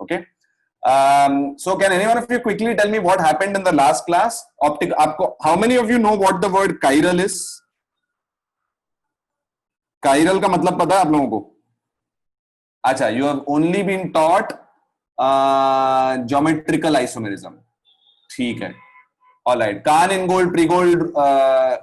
Okay. So can anyone of you quickly tell me what happened in the last class? आपको, how many of you know what the word chiral is? Chiral का मतलब पता है आप लोगों को? अच्छा, you have only been taught geometrical isomerism. ठीक है. All right. Kahn in gold, pre-gold,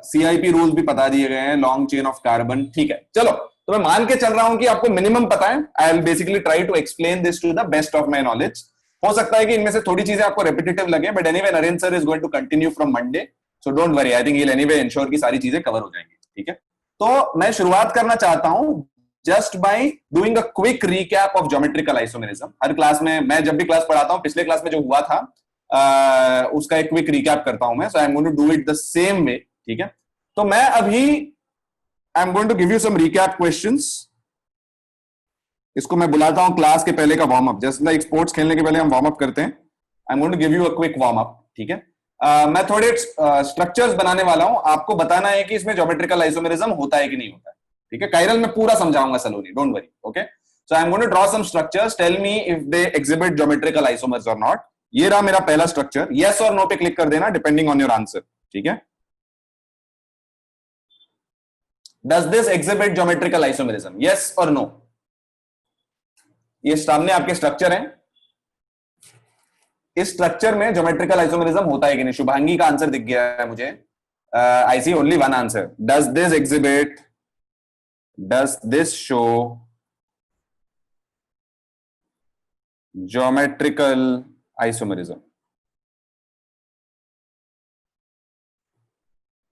CIP rules भी पता दिए गए हैं. Long chain of carbon. ठीक है. चलो. तो मैं मान के चल रहा हूं कि आपको मिनिमम पता है. I'll basically try to explain this to the best of my knowledge. हो सकता है कि इनमें से थोड़ी चीजें आपको repetitive लगे, but anyway, Naren sir is going to continue from Monday. So don't worry. I think he'll anyway ensure कि सारी चीजें cover हो जाएंगी. ठीक है. तो मैं शुरुआत करना चाहता हूं just by doing a quick recap of geometrical isomerism. Her class में मैं जब भी क्लास पढ़ाता हूं, पिछले क्लास में जो हुआ था उसका एक क्विक रिकैप करता हूं मैं. So I am going to do it the same way. ठीक है. तो मैं अभी I am going to give you some recap questions. इसको मैं बुलाता हूं क्लास के पहले का warm up. Just like sports खेलने के पहले हम वार्म अप करते हैं. I am going to give you a quick warm up. ठीक है. मैं थोड़े स्ट्रक्चर्स बनाने वाला हूं. आपको बताना है कि इसमें ज्योमेट्रिकल आइसोमेरिज्म होता है कि नहीं होता है. ठीक है. कायरल में पूरा समझाऊंगा Saloni. Don't worry. Okay. So I am going to draw some structures. Tell me if they exhibit geometrical isomers और नॉट. ये रहा मेरा पहला स्ट्रक्चर. यस और नो पे क्लिक कर देना डिपेंडिंग ऑन योर आंसर. ठीक है. Does this exhibit geometrical isomerism? Yes और नो. ये सामने आपके स्ट्रक्चर हैं. इस स्ट्रक्चर में ज्योमेट्रिकल आइसोमेरिज्म होता है कि नहीं? शुभांगी का आंसर दिख गया है मुझे. I see only one answer. Does this exhibit, does this show geometrical isomerism?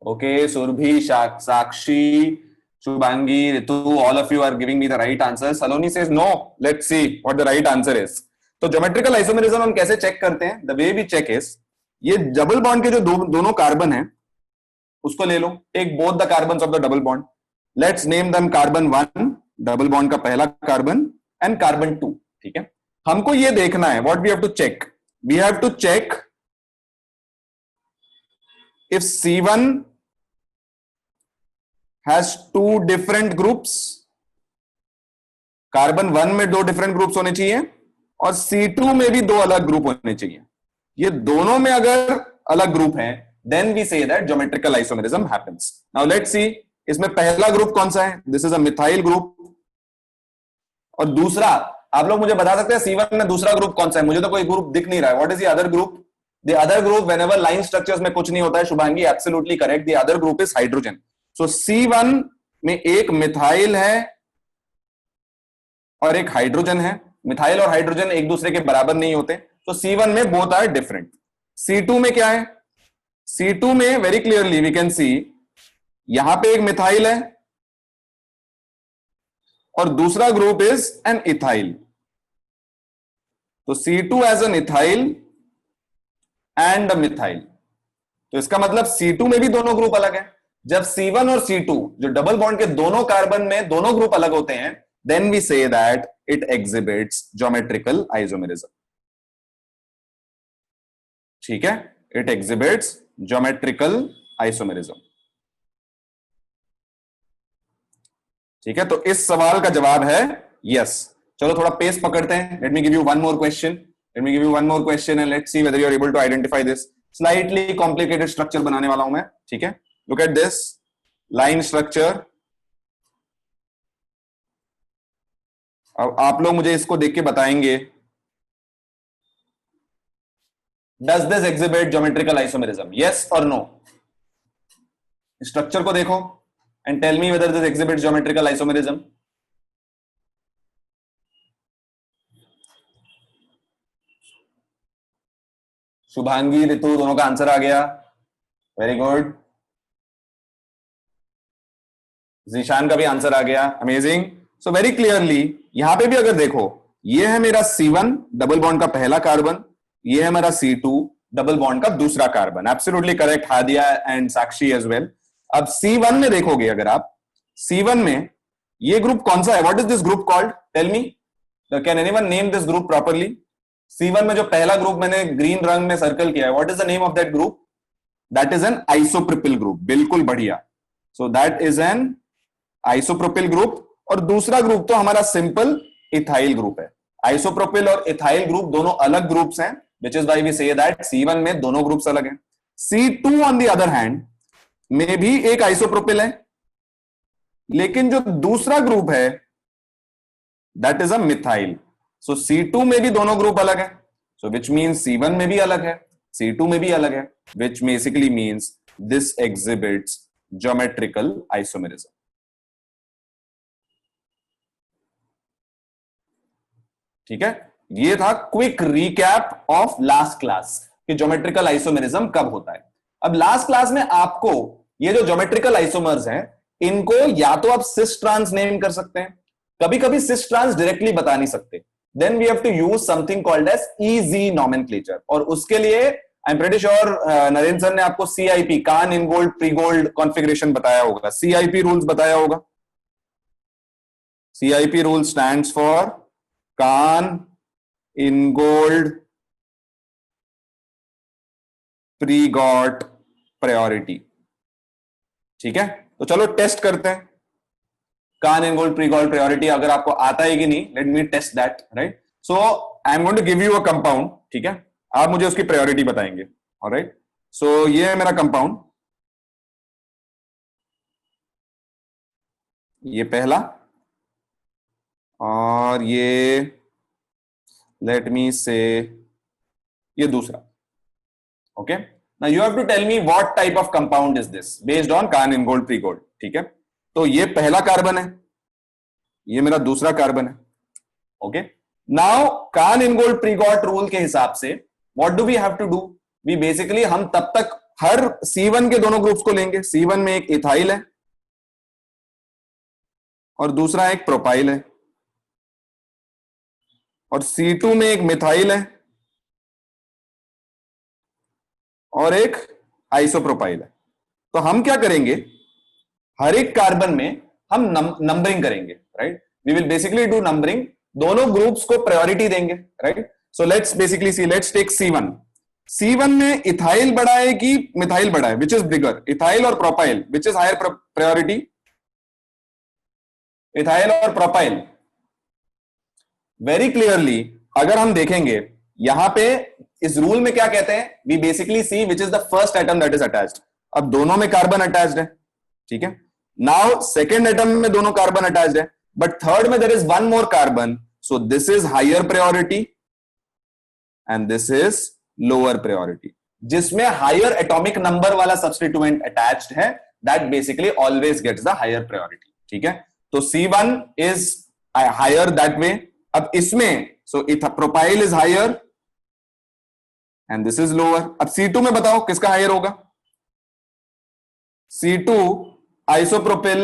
Okay, Surbhi, Sakshi, Shubhangi, Ritu, all of you are giving me the right answer. Saloni says no. Let's see what the right answer is. तो geometrical isomerism हम कैसे check करते हैं? The way we check is, ये double bond के जो दोनों carbon हैं उसको ले लो. Take both the carbons of the double bond. Let's name them carbon 1, double bond का पहला कार्बन, एंड कार्बन 2. ठीक है. हमको ये देखना है, what we have to check. We have to check if C1 has two different groups. Carbon 1 में 2 different groups होने चाहिए और C2 में भी 2 अलग ग्रुप होने चाहिए. ये दोनों में अगर अलग ग्रुप हैं, then we say that geometrical isomerism happens. Now let's see, इसमें पहला ग्रुप कौन सा है? This is a methyl group. और दूसरा, आप लोग मुझे बता सकते हैं C1 में दूसरा ग्रुप कौन सा है? मुझे तो कोई ग्रुप दिख नहीं रहा है. What is the other group? The other group, whenever line structures में कुछ नहीं होता है, Shubhangi absolutely correct, the other group is hydrogen. So C1 में एक मिथाइल है और एक हाइड्रोजन है. मिथाइल और हाइड्रोजन एक दूसरे के बराबर नहीं होते. तो C1 में बोथ आर डिफरेंट. C2 में क्या है? C2 में very clearly we can see, यहां पे एक मिथाइल है और दूसरा ग्रुप इज एन इथाइल. तो C2 as an ethyl and a methyl. तो इसका मतलब C2 में भी दोनों ग्रुप अलग है. जब C1 और C2 जो डबल बॉन्ड के दोनों कार्बन में दोनों ग्रुप अलग होते हैं, then we say that it exhibits geometrical isomerism. ठीक है. It exhibits geometrical isomerism. ठीक है. तो इस सवाल का जवाब है यस. चलो थोड़ा पेस पकड़ते हैं. Let me give you one more question. And let's see whether you are able to identify this. Slightly complicated structure बनाने वाला हूं मैं. ठीक है. Look at this line structure. अब आप लोग मुझे इसको देख के बताएंगे, does this exhibit geometrical isomerism? Yes और नो. स्ट्रक्चर को देखो and tell me whether this exhibits geometrical isomerism. Shubhangi, ऋतु दोनों का आंसर आ गया. Very good. जीशान का भी आंसर आ गया. अमेजिंग. सो वेरी क्लियरली यहां पे भी अगर देखो, ये है मेरा C1 डबल बॉन्ड का पहला कार्बन, ये है मेरा C2 डबल बॉन्ड का दूसरा carbon. Absolutely correct Hadiya and Sakshi as well. अब C1 में देखोगे अगर आप, C1 में ये ग्रुप कौन सा है? What is this group called? Tell me. Can anyone name this group properly? C1 में जो पहला ग्रुप मैंने ग्रीन रंग में सर्कल किया है, what is the name of that group? That is an isopropyl group. बिल्कुल बढ़िया. So that is an isopropyl group. और दूसरा ग्रुप तो हमारा सिंपल इथाइल ग्रुप है. आइसोप्रोपिल और इथाइल ग्रुप दोनों अलग ग्रुप्स हैं, which is why we say that C1 में दोनों ग्रुप्स अलग हैं। C2 on the other hand में भी एक आइसोप्रोपिल है, लेकिन जो दूसरा ग्रुप है that is a methyl. So C2 में भी दोनों ग्रुप अलग है, सो विच मीन्स C1 में भी अलग है, C2 में भी अलग है, which basically means this exhibits geometrical isomerism. ठीक है, ये था quick recap of last class कि ज्योमेट्रिकल आइसोमेरिज्म कब होता है। अब लास्ट क्लास में आपको ये जो ज्योमेट्रिकल आइसोमर्स हैं इनको या तो आप सिस ट्रांस नेम कर सकते हैं, कभी कभी सिस ट्रांस डायरेक्टली बता नहीं सकते, then we have to use something called as E Z nomenclature. और उसके लिए I am pretty sure Narendra sir ने आपको CIP कान इनगोल्ड प्रीगोल्ड कॉन्फ़िगरेशन बताया होगा, CIP रूल्स बताया होगा। CIP rule stands for Cahn Ingold Prelog priority. ठीक है, तो चलो टेस्ट करते हैं कान इनगोल्ड प्रीगॉट प्रायोरिटी अगर आपको आता है कि नहीं। Let me test that, right. So I am going to give you a compound, ठीक है, आप मुझे उसकी प्रायोरिटी बताएंगे। ऑलराइट, सो ये है मेरा कंपाउंड, ये पहला, और ये लेट मी से ये दूसरा। Okay, now you have to tell me what type of compound is this based on Cahn Ingold Prelog. ठीक है, तो ये पहला कार्बन है, ये मेरा दूसरा कार्बन है। Okay, now Cahn Ingold Prelog rule के हिसाब से what do we have to do, we basically हम तब तक हर C1 के दोनों ग्रुप्स को लेंगे। C1 में एक इथाइल है और दूसरा एक प्रोपाइल है, और C2 में एक मिथाइल है और एक आइसोप्रोपाइल है। तो हम क्या करेंगे, हर एक कार्बन में हम नंबरिंग करेंगे, right. We will basically do numbering, दोनों ग्रुप्स को प्रायोरिटी देंगे, right. So let's basically see, let's take C1। C1 में इथाइल बड़ा है कि मिथाइल बड़ा है, विच इज बिगर, इथाइल और propyl, which is higher priority, ethyl और प्रोपाइल। वेरी क्लियरली अगर हम देखेंगे यहां पे इस रूल में क्या कहते हैं, we basically see which is the first atom that is attached. अब दोनों में कार्बन अटैच्ड है, ठीक है। नाउ सेकेंड एटम में दोनों कार्बन अटैच्ड है, बट थर्ड में there is one more carbon, so this is higher priority and this is lower priority. जिसमें हायर एटॉमिक नंबर वाला सब्स्टिट्यूएंट अटैच्ड है that basically always gets the higher priority. ठीक है, तो C1 is higher that way. अब इसमें so propyl is higher and this is lower. अब C2 में बताओ किसका हायर होगा, C2 आइसोप्रोपिल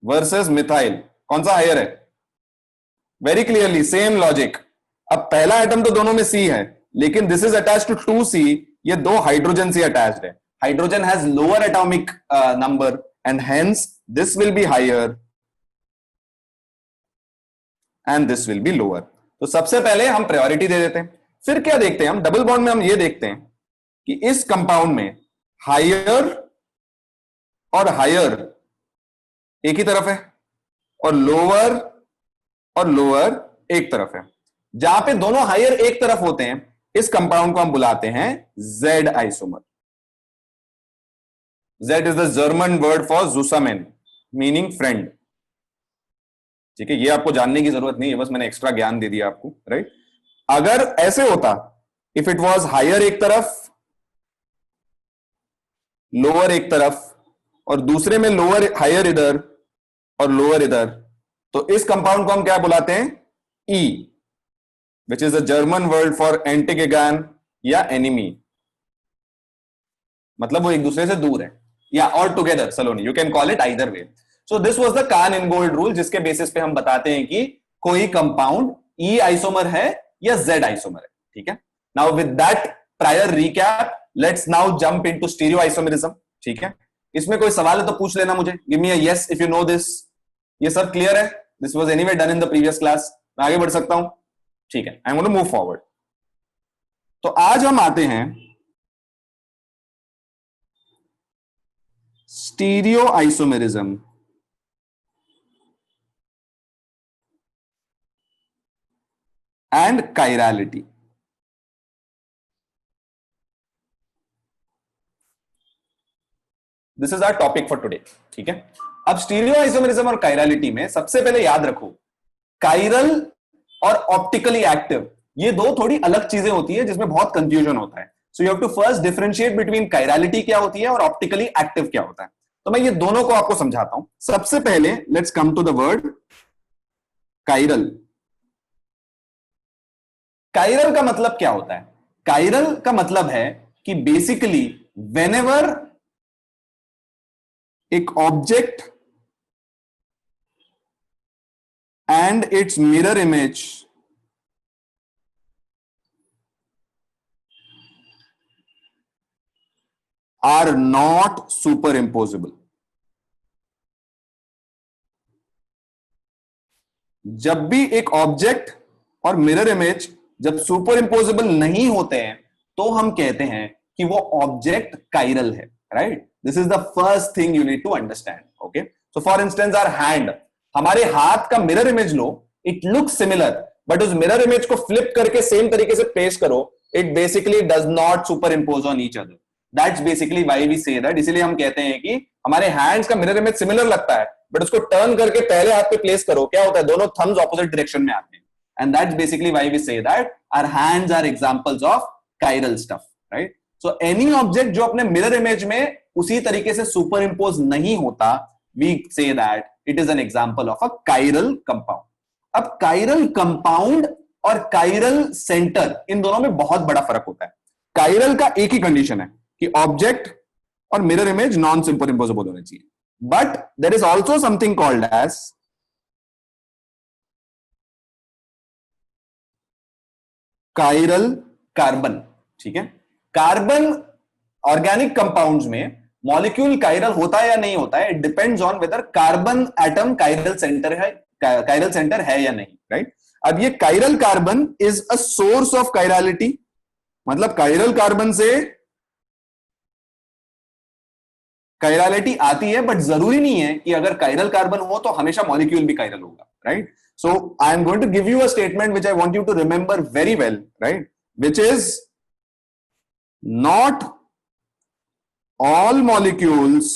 वर्सेस मिथाइल, कौन सा हायर है, वेरी क्लियरली सेम लॉजिक। अब पहला एटम तो दोनों में C है, लेकिन this is attached to 2C, ये दो हाइड्रोजन से अटैच्ड है, hydrogen has lower atomic number and hence this will be higher and this will be lower. तो सबसे पहले हम प्रायोरिटी दे देते हैं। फिर क्या देखते हैं हम, डबल बॉन्ड में हम ये देखते हैं कि इस कंपाउंड में हायर और हायर एक ही तरफ है और लोअर एक तरफ है। जहां पे दोनों हायर एक तरफ होते हैं इस कंपाउंड को हम बुलाते हैं Z isomer. Z is the German word for zusammen, meaning friend. ठीक है, ये आपको जानने की जरूरत नहीं है, बस मैंने एक्स्ट्रा ज्ञान दे दिया आपको, राइट। अगर ऐसे होता, इफ इट वॉज हायर एक तरफ लोअर एक तरफ और दूसरे में लोअर हायर इधर और लोअर इधर, तो इस कंपाउंड को हम क्या बुलाते हैं, E, which is the German word for entgegen या एनिमी, मतलब वो एक दूसरे से दूर है, या all together Saloni, you can call it either way. So this was the Cahn Ingold rule, जिसके बेसिस पे हम बताते हैं कि कोई कंपाउंड ई आइसोमर है या जेड आइसोमर है। ठीक है, now with that prior recap let's now jump into stereo isomerism. ठीक है, इसमें कोई सवाल है तो पूछ लेना मुझे, give me a yes if you know this. ये सब क्लियर है, this was anyway done in the previous class, मैं आगे बढ़ सकता हूं। ठीक है, I am going to move forward. तो आज हम आते हैं stereo isomerism. And chirality. This is our topic for today. ठीक है, अब स्टीरियो आइसोमेरिज्म और कायरलिटी में सबसे पहले याद रखो, कायरल और ऑप्टिकली एक्टिव ये दो थोड़ी अलग चीजें होती है जिसमें बहुत कंफ्यूजन होता है। So you have to first differentiate between chirality क्या होती है और ऑप्टिकली एक्टिव क्या होता है। तो मैं ये दोनों को आपको समझाता हूं। सबसे पहले let's come to the word chiral. Chiral का मतलब क्या होता है? कायरल का मतलब है कि बेसिकली वेनेवर एक object and its mirror image are not superimposable। जब भी एक ऑब्जेक्ट और मिरर इमेज जब सुपर इंपोजेबल नहीं होते हैं तो हम कहते हैं कि वो ऑब्जेक्ट कायरल है। Right, this is the first thing you need to understand. Okay, so for instance our hand, हमारे हाथ का मिरर इमेज लो, इट लुक्स सिमिलर, बट उस मिरर इमेज को फ्लिप करके सेम तरीके से पेश करो, it basically does not superimpose on each other. That's basically why we say that. इसीलिए हम कहते हैं कि हमारे हैंड्स का मिरर इमेज सिमिलर लगता है, बट उसको टर्न करके पहले हाथ पे प्लेस करो, क्या होता है, दोनों थम्स ऑपोजिट डायरेक्शन में आते हैं। And that's basically why we say that our hands are examples of chiral stuff. Right, so any object जो अपने मिरर इमेज में उसी तरीके से सुपर इंपोज नहीं होता, we say that it is an example of a chiral compound. अब chiral compound और कायरल सेंटर, इन दोनों में बहुत बड़ा फर्क होता है। कायरल का एक ही कंडीशन है कि ऑब्जेक्ट और मिरर इमेज नॉन सुपर इंपोजेबल होने चाहिए, but there is also something called as chiral carbon. ठीक है, कार्बन ऑर्गेनिक कंपाउंड्स में मॉलिक्यूल कायरल होता है या नहीं होता है, it depends on whether carbon atom chiral center है या नहीं। राइट, अब ये chiral carbon is a source of chirality, मतलब कायरल कार्बन से कायरलिटी आती है, बट जरूरी नहीं है कि अगर कायरल कार्बन हो तो हमेशा मॉलिक्यूल भी कायरल होगा। Right, so I am going to give you a statement which I want you to remember very well, right, which is not all molecules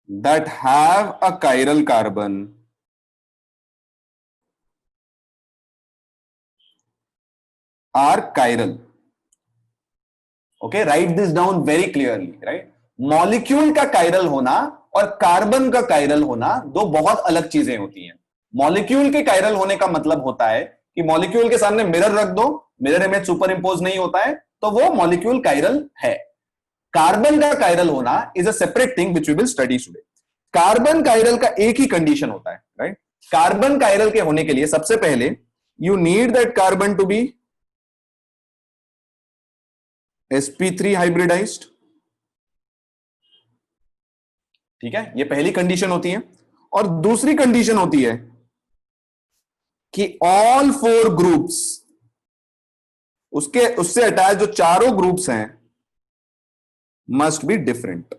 that have a chiral carbon are chiral। okay, write this down very clearly। right, molecule का chiral होना और carbon का chiral होना दो बहुत अलग चीजें होती हैं। मॉलिक्यूल के कायरल होने का मतलब होता है कि मॉलिक्यूल के सामने मिरर रख दो, मिरर इमेज सुपर इंपोज नहीं होता है, तो वो मॉलिक्यूल कायरल है। कार्बन का कायरल होना is a separate thing which we will study today. Carbon chiral का एक ही कंडीशन होता है। राइट, कार्बन कायरल के होने के लिए सबसे पहले you need that carbon to be sp3 hybridized. ठीक है, ये पहली कंडीशन होती है। और दूसरी कंडीशन होती है कि ऑल फोर ग्रुप्स, उससे अटैच जो चारों ग्रुप्स हैं, मस्ट बी डिफरेंट।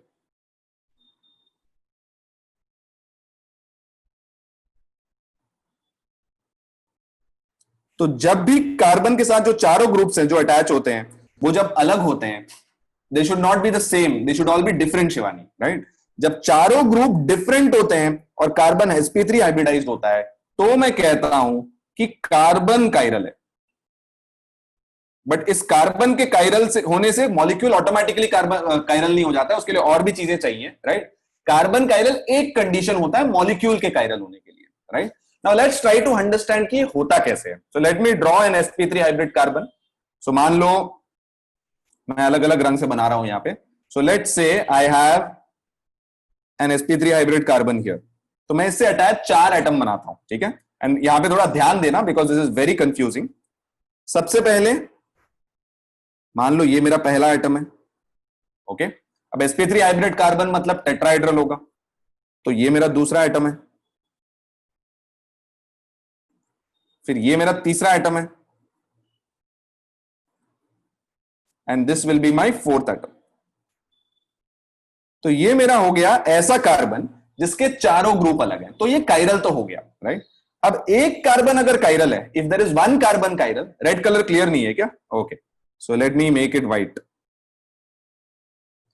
तो जब भी कार्बन के साथ जो चारों ग्रुप्स हैं जो अटैच होते हैं, वो जब अलग होते हैं, they should not be the same, they should all be different. Shivani, right, जब चारों ग्रुप डिफरेंट होते हैं और कार्बन sp3 हाइब्रिडाइज्ड होता है, तो मैं कहता हूं कि कार्बन कायरल है। बट इस कार्बन के कायरल से होने से मॉलिक्यूल ऑटोमेटिकली कार्बन कायरल नहीं हो जाता है, उसके लिए और भी चीजें चाहिए। राइट, कार्बन कायरल एक कंडीशन होता है मॉलिक्यूल के कायरल होने के लिए। Right, now let's try to understand कि होता कैसे है। So let me draw an sp3 hybrid carbon. So मान लो मैं अलग अलग रंग से बना रहा हूं यहां पे। So let's say I have an sp3 hybrid carbon here. तो मैं इससे अटैच 4 एटम बनाता हूं। ठीक है, एंड यहां पे थोड़ा ध्यान देना because this is very confusing. सबसे पहले मान लो ये मेरा पहला एटम है। ओके, अब sp3 हाइब्रिड कार्बन मतलब टेट्राहेड्रल होगा, तो ये मेरा दूसरा एटम है। फिर ये मेरा तीसरा एटम है, and this will be my fourth atom. तो ये मेरा हो गया ऐसा कार्बन जिसके चारों ग्रुप अलग हैं, तो ये कायरल तो हो गया, राइट। अब एक कार्बन अगर कायरल है, if there is one carbon chiral, red colour clear नहीं है क्या? Okay, so let me make it white.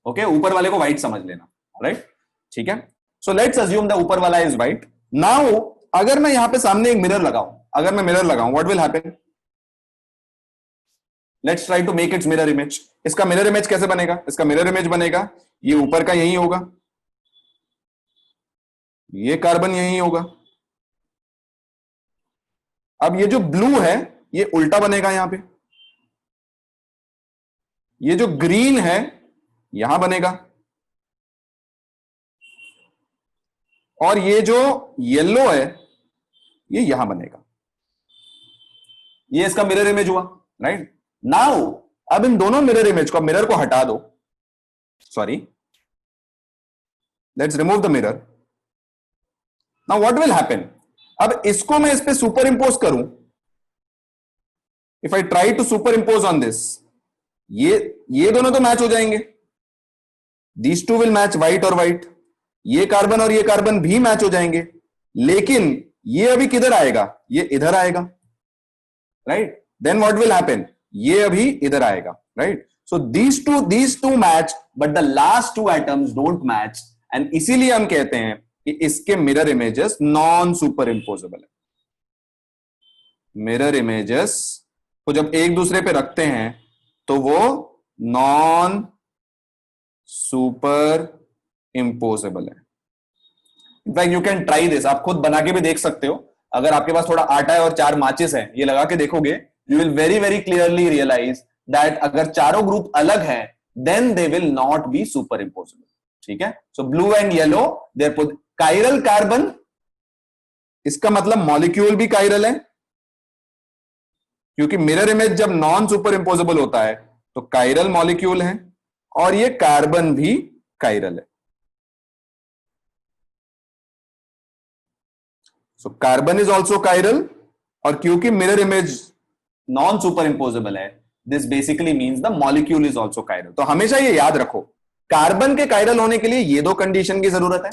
Okay, ऊपर वाले को व्हाइट समझ लेना, राइट, ठीक है। सो लेट्स अज्यूम द ऊपर वाला इज व्हाइट। नाउ अगर मैं यहां पे सामने एक मिरर लगाऊं, अगर मैं मिरर लगाऊं, what will happen? Let's try to make its mirror image. इसका मिरर इमेज कैसे बनेगा? इसका मिरर इमेज बनेगा, ये ऊपर का यही होगा, ये कार्बन यही होगा। अब ये जो ब्लू है ये उल्टा बनेगा यहां पे, ये जो ग्रीन है यहां बनेगा, और ये जो येलो है ये यहां बनेगा। ये इसका मिरर इमेज हुआ, राइट। नाउ अब इन दोनों मिरर इमेज को, मिरर को हटा दो, sorry, let's remove the mirror. Now what will happen? अब इसको मैं इस पे सुपर इंपोज करूं, if I try to superimpose on this, ये दोनों तो मैच हो जाएंगे, these two will match, white और व्हाइट। ये कार्बन और ये कार्बन भी मैच हो जाएंगे, लेकिन ये अभी किधर आएगा? ये इधर आएगा, right. Then what will happen? ये अभी इधर आएगा, right. So these two match, but the last two atoms don't match, and इसीलिए हम कहते हैं कि इसके मिरर इमेजेस नॉन सुपर इंपोजेबल है। मिरर इमेजेस को जब एक दूसरे पे रखते हैं तो वो नॉन सुपर इंपोजेबल है। In fact you can try this, आप खुद बना के भी देख सकते हो। अगर आपके पास थोड़ा आटा है और 4 माचिस है, ये लगा के देखोगे, you will very very clearly realise that अगर चारों ग्रुप अलग है then they will not be super imposable, ठीक है। So blue and yellow, therefore chiral carbon, इसका मतलब मॉलिक्यूल भी कायरल है, क्योंकि मिरर इमेज जब नॉन सुपर इंपोजेबल होता है तो कायरल मॉलिक्यूल है, और ये कार्बन भी कायरल है। So carbon is also chiral, और क्योंकि मिरर इमेज नॉन सुपर इंपोजेबल है, this basically means the molecule is also chiral. तो हमेशा ये याद रखो, कार्बन के कायरल होने के लिए ये 2 कंडीशन की जरूरत है,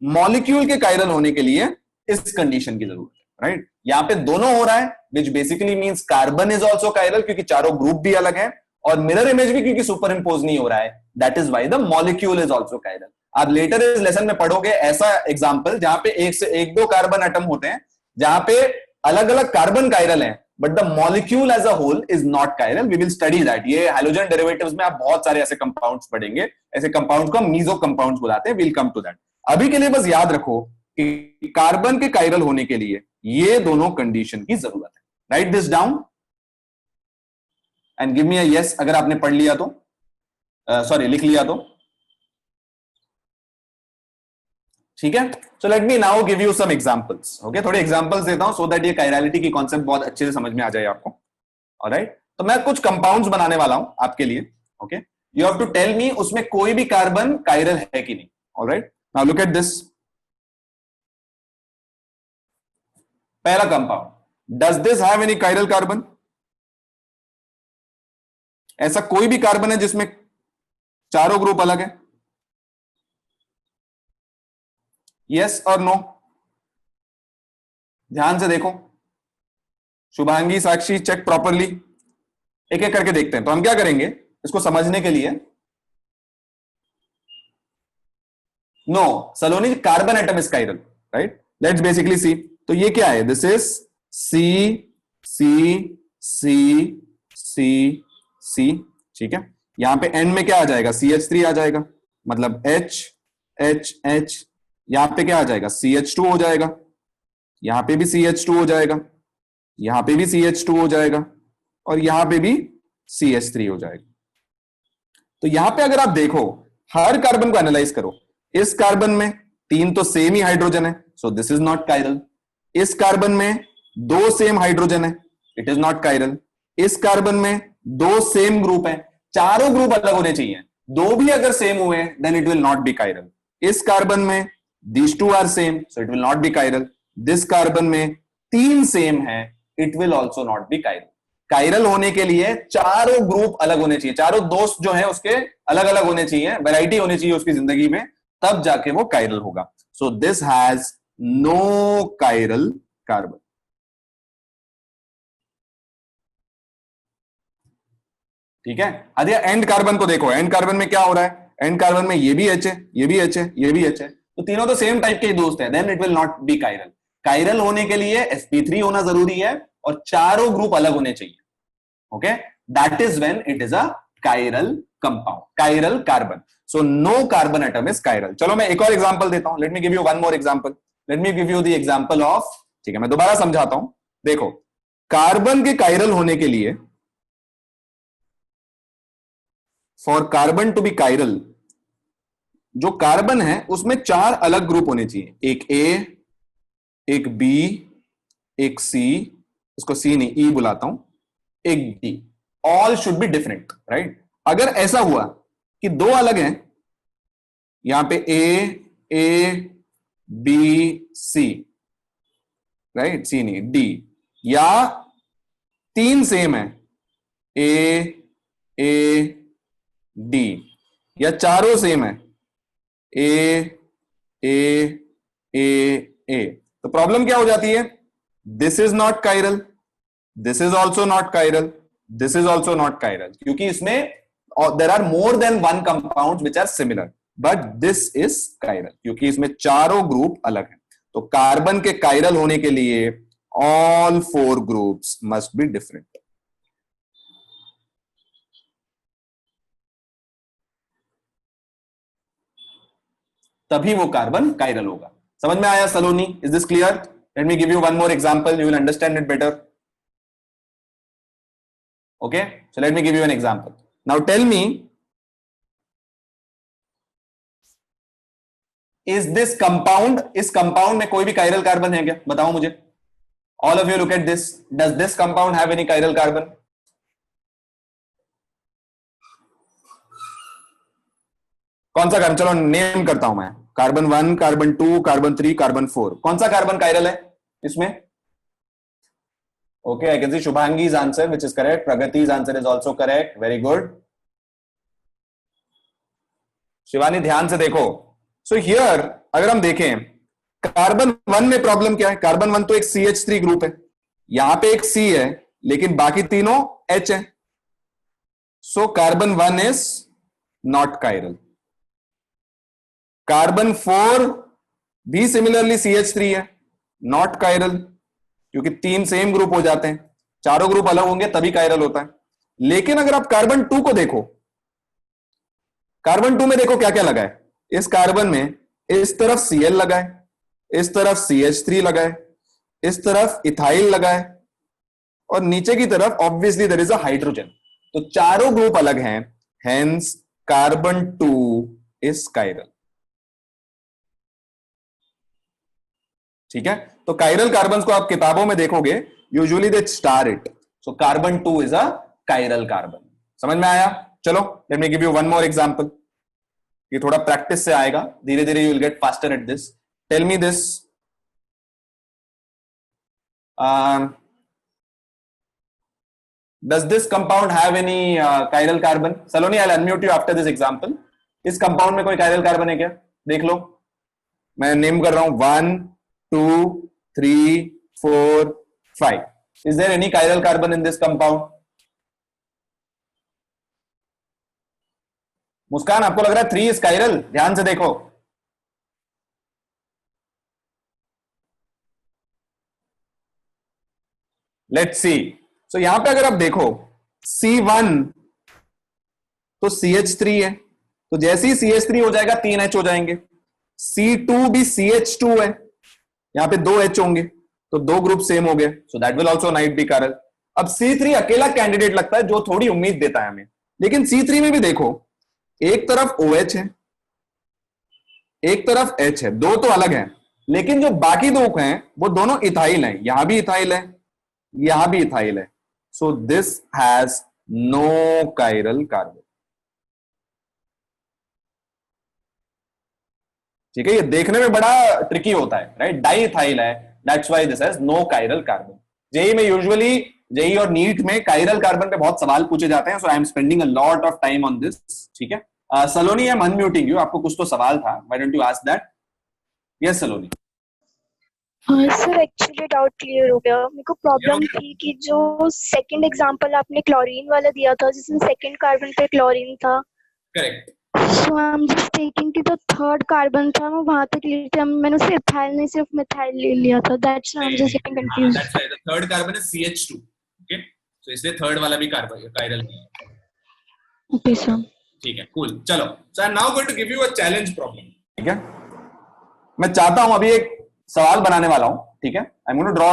मॉलिक्यूल के कायरल होने के लिए इस कंडीशन की जरूरत है, राइट। यहां पे दोनों हो रहा है, which basically means carbon is also chiral, क्योंकि चारों ग्रुप भी अलग है, और मिरर इमेज भी क्योंकि सुपर इंपोज नहीं हो रहा है, that is why the molecule is also chiral. आप लेटर इस लेसन में पढ़ोगे ऐसा एग्जाम्पल जहां पे एक से एक 2 कार्बन एटम होते हैं, जहां पे अलग अलग कार्बन कायरल हैं, but the molecule as a whole is not chiral. We will study that. ये हाइड्रोजन डेरिवेटिव्स में आप बहुत सारे ऐसे कंपाउंड्स पढ़ेंगे, ऐसे कंपाउंड्स को हम मीजो कंपाउंड्स बुलाते हैं, विल कम टू दैट। अभी के लिए बस याद रखो कि कार्बन के कायरल होने के लिए ये दोनों कंडीशन की जरूरत है। Right this down and give me a yes अगर आपने पढ़ लिया तो, सॉरी लिख लिया तो, ठीक है। So let me now give you some examples. Okay, थोड़े एग्जांपल्स देता हूं सो दैट ये कायरलिटी की कॉन्सेप्ट बहुत अच्छे से समझ में आ जाए आपको। ऑलराइट, तो मैं कुछ कंपाउंड्स बनाने वाला हूं आपके लिए। Okay, you have to tell me उसमें कोई भी कार्बन कायरल है कि नहीं। Alright, now look at this. पहला compound, does this have any chiral carbon? ऐसा कोई भी कार्बन है जिसमें चारों ग्रुप अलग है? यस और नो? ध्यान से देखो, शुभांगी, साक्षी, चेक प्रॉपरली। एक एक करके देखते हैं। तो हम क्या करेंगे इसको समझने के लिए। No, Saloni, carbon atom is chiral, right. Let's basically see. तो ये क्या है? दिस इज सी सी सी सी सी, ठीक है। यहां पे एंड में क्या आ जाएगा? CH3 आ जाएगा, मतलब H H H। यहां पे क्या आ जाएगा? CH2 हो जाएगा, यहां पे भी CH2 हो जाएगा, यहां पे भी CH2 हो जाएगा, और यहां पे भी CH3 हो जाएगा। तो यहां पे अगर आप देखो, हर कार्बन को एनालाइज करो। इस कार्बन में 3 तो सेम ही हाइड्रोजन है, so this is not chiral. इस कार्बन में 2 सेम हाइड्रोजन है, इट इज नॉट कायरल। इस कार्बन में 2 सेम ग्रुप है, चारों ग्रुप अलग होने चाहिए। 2 भी अगर सेम हुए then it will not be chiral. इस कार्बन में these 2 are same, so it will not be chiral. This carbon में 3 सेम है, it will also not be chiral. Chiral होने के लिए चारों ग्रुप अलग होने चाहिए, चारों दोस्त जो हैं उसके अलग अलग होने चाहिए, वैरायटी होनी चाहिए उसकी जिंदगी में, तब जाके वो कायरल होगा। So this has no chiral carbon. ठीक है, अरे एंड कार्बन को देखो, एंड कार्बन में क्या हो रहा है, एंड कार्बन में ये भी एच है, ये भी एच है, ये भी एच है, तो तीनों तो सेम टाइप के ही दोस्त हैं, then it will not be chiral. Chiral होने के लिए sp3 होना जरूरी है और चारों ग्रुप अलग होने चाहिए। Okay, that is when it is a chiral compound, chiral carbon. So no carbon atom is chiral. चलो मैं एक और एग्जांपल देता हूं, let me give you one more example, let me give you the example of, ठीक है मैं दोबारा समझाता हूं। देखो, कार्बन के कायरल होने के लिए, for carbon to be chiral, जो कार्बन है उसमें चार अलग ग्रुप होने चाहिए, एक ए, एक बी, एक सी, इसको सी नहीं ई बुलाता हूं, एक D, all should be different, right. अगर ऐसा हुआ कि दो अलग हैं, यहां पे ए बी सी, राइट, सी नहीं डी, या तीन सेम है ए डी, या चारों सेम है ए ए, तो प्रॉब्लम क्या हो जाती है, this is not chiral, this is also not chiral, this is also not chiral, क्योंकि इसमें there are more than one compound which are similar, but this is chiral क्योंकि इसमें चारों ग्रुप अलग हैं। तो कार्बन के कायरल होने के लिए all four groups must be different. तभी वो कार्बन कायरल होगा। समझ में आया Saloni? Is this clear? Let me give you one more example, you will understand it better. Okay, so let me give you an example. Now tell me, is this compound, इस compound में कोई भी chiral carbon है क्या? बताओ मुझे। All of you look at this, does this compound have any chiral carbon? कौन सा कार्बन, चलो नेम करता हूं मैं, कार्बन 1, कार्बन 2, कार्बन 3, कार्बन 4, कौन सा कार्बन कायरल है इसमें? Okay, I can see Shubhangi's answer which is correct, Pragati's answer is also correct, very good. Shivani ध्यान से देखो, सो हियर अगर हम देखें कार्बन 1 में प्रॉब्लम क्या है, कार्बन 1 तो एक CH3 ग्रुप है, यहां पे एक C है लेकिन बाकी तीनों H है, so carbon 1 is not chiral. Carbon 4 भी सिमिलरली CH3 है, नॉट कायरल क्योंकि तीन सेम ग्रुप हो जाते हैं, चारों ग्रुप अलग होंगे तभी कायरल होता है। लेकिन अगर आप कार्बन 2 को देखो, कार्बन 2 में देखो क्या क्या लगा है, इस कार्बन में इस तरफ Cl लगा है, इस तरफ CH3 लगा है, इस तरफ इथाइल लगा है, और नीचे की तरफ obviously there is a hydrogen, तो चारों ग्रुप अलग हैं, हेंस कार्बन 2 इज कायरल। ठीक है, तो कायरल कार्बन को आप किताबों में देखोगे, usually they star it, so carbon 2 is a chiral carbon. समझ में आया? चलो let me give you one more example, ये थोड़ा प्रैक्टिस से आएगा, धीरे धीरे you will get faster at this. Tell me this, does this compound have any chiral carbon? Saloni, I will unmute you after this example. इस compound में कोई chiral carbon है क्या? देख लो, मैं नेम कर रहा हूं 1 2 3 4 5, is there any chiral carbon in this compound? Muskan, आपको लग रहा है 3 इज कायरल? ध्यान से देखो, लेट्स सी। सो यहां पे अगर आप देखो C1 तो CH3 है, तो जैसे ही CH3 हो जाएगा 3 H हो जाएंगे। C2 भी CH2 है, यहां पे 2 H होंगे, तो दो ग्रुप सेम हो गए, so that will also not be chiral. अब C3 अकेला कैंडिडेट लगता है जो थोड़ी उम्मीद देता है हमें, लेकिन C3 में भी देखो, एक तरफ OH है, एक तरफ H है, दो तो अलग हैं, लेकिन जो बाकी दो हैं वो दोनों इथाइल हैं, यहां भी इथाइल है, यहां भी इथाइल है, so this has no chiral carbon. ठीक है, ये देखने में बड़ा ट्रिकी होता है, राइट, डाई इथाइल है, that's why this has no chiral carbon. JEE में यूजुअली, जेई और नीट में कायरल कार्बन पे बहुत सवाल पूछे जाते हैं, so I am spending a lot of time on this. ठीक है, Saloni, I am unmuting you, आपको कुछ तो सवाल था, why don't you ask that? Yes सलोनी। हाँ सर, एक्चुअली डाउट क्लियर हो गया। मेरे को क्लियर हो प्रॉब्लम गया? थी कि जो सेकंड एग्जांपल आपने क्लोरीन वाला दिया था, जिसमें सेकंड कार्बन पे क्लोरीन था, correct. So I am just taking कि जो थर्ड कार्बन था वो वहां तक क्लियर था। मैंने सिर्फ इथाइल नहीं, सिर्फ मिथाइल ले लिया था। दैट्स आई एम नहीं जस्ट नहीं, गेटिंग हाँ confuse. That's right, the third carbon is CH2। Okay, तो इसलिए थर्ड वाला भी कार्बन कायरल नहीं है। Okay sir. ठीक है, कूल। चलो, so I am now going to give you a challenge problem. ठीक है, मैं चाहता हूं अभी एक सवाल बनाने वाला हूं। ठीक है, I am going to draw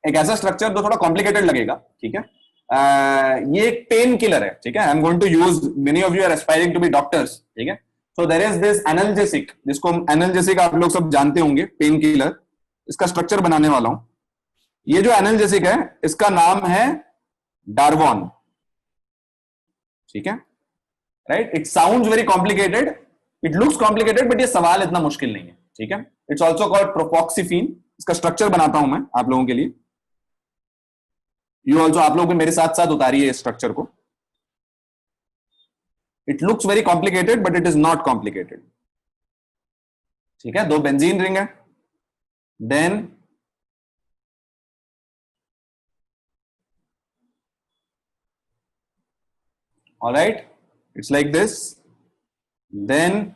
एक ऐसा स्ट्रक्चर जो थोड़ा कॉम्प्लिकेटेड लगेगा। ठीक है, ये एक पेन किलर है। ठीक है, I am going to use, many of you are aspiring to be doctors. ठीक है, so there is this analgesic, जिसको एनाल्जेसिक आप लोग सब जानते होंगे, पेन किलर। इसका स्ट्रक्चर बनाने वाला हूं। ये जो एनाल्जेसिक है इसका नाम है डार्वॉन। ठीक है, right, it sounds very complicated, it looks complicated, but ये सवाल इतना मुश्किल नहीं है। ठीक है, इट्स ऑल्सो कॉल्ड प्रोफॉक्सीफीन। इसका स्ट्रक्चर बनाता हूं मैं आप लोगों के लिए। यू ऑल्सो, आप लोग भी मेरे साथ साथ उतारिए इस स्ट्रक्चर को। It looks very complicated but it is not complicated. ठीक है, दो बेंजीन रिंग है, then alright, it's like this, then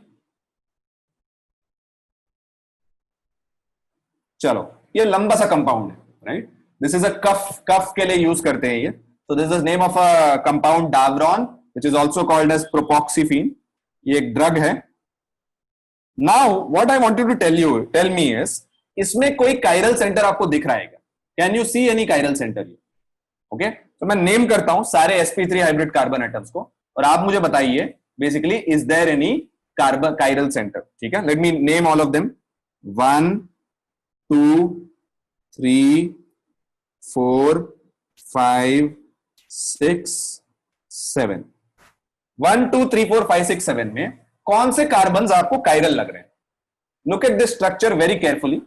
चलो, ये लंबा सा कंपाउंड है, right. This is a cough, cough के लिए यूज करते हैं ये। So this is name of a compound Darvon, which is also called as propoxyphene. ये एक ड्रग है। Now what I wanted to tell me is, इसमें कोई कायरल सेंटर आपको दिख रहा है क्या? Can you see any chiral centre? Okay, तो मैं नेम करता हूं सारे sp3 हाइब्रिड कार्बन एटम्स को, और आप मुझे बताइए basically is there any carbon chiral center. ठीक है, let me name all of them. 1 2 3 4 5 6 7। 1 2 3 4 5 6 7 में कौन से कार्बन आपको कायरल लग रहे हैं? Look at this structure very carefully.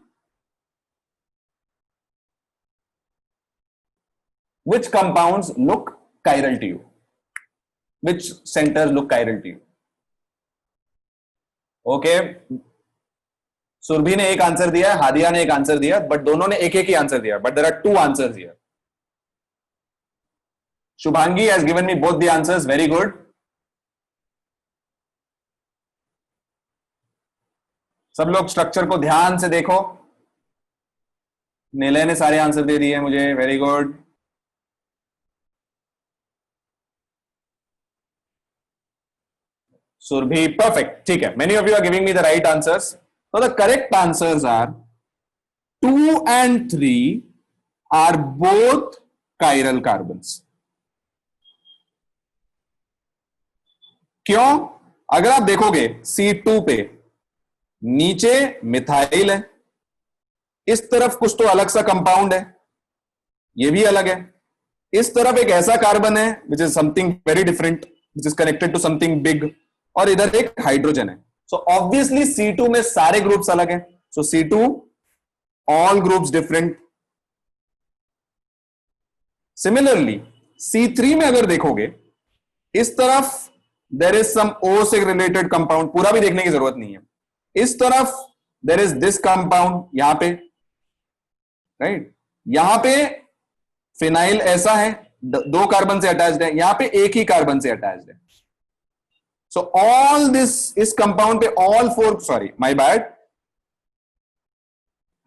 Which compounds look chiral to you? Which centers look chiral to you? Okay, Surabhi ने एक आंसर दिया है, हादिया ने एक आंसर दिया, बट दोनों ने एक एक ही आंसर दिया, but there are two answers here. Shubhangi has given me both the answers, very good. सब लोग स्ट्रक्चर को ध्यान से देखो। निलय ने सारे आंसर दे दिए मुझे, वेरी गुड। सुरभि, perfect, ठीक है, many of you are giving me the right answers. So the correct answers are 2 and 3 are both chiral carbons. क्यों? अगर आप देखोगे C2 पे नीचे मिथाइल है, इस तरफ कुछ तो अलग सा कंपाउंड है, ये भी अलग है, इस तरफ एक ऐसा कार्बन है which is something very different, which is connected to something big, और इधर एक हाइड्रोजन है। सो ऑब्वियसली C2 में सारे ग्रुप्स अलग हैं। सो C2 all groups different. Similarly C3 में अगर देखोगे, इस तरफ देर इज सम O से रिलेटेड कंपाउंड, पूरा भी देखने की जरूरत नहीं है। इस तरफ देर इज दिस कंपाउंड, यहां पे, राइट, यहां पे फिनाइल ऐसा है, दो कार्बन से अटैच्ड है, यहां पे एक ही कार्बन से अटैच्ड है। So all this is compound पे all four, sorry, my bad.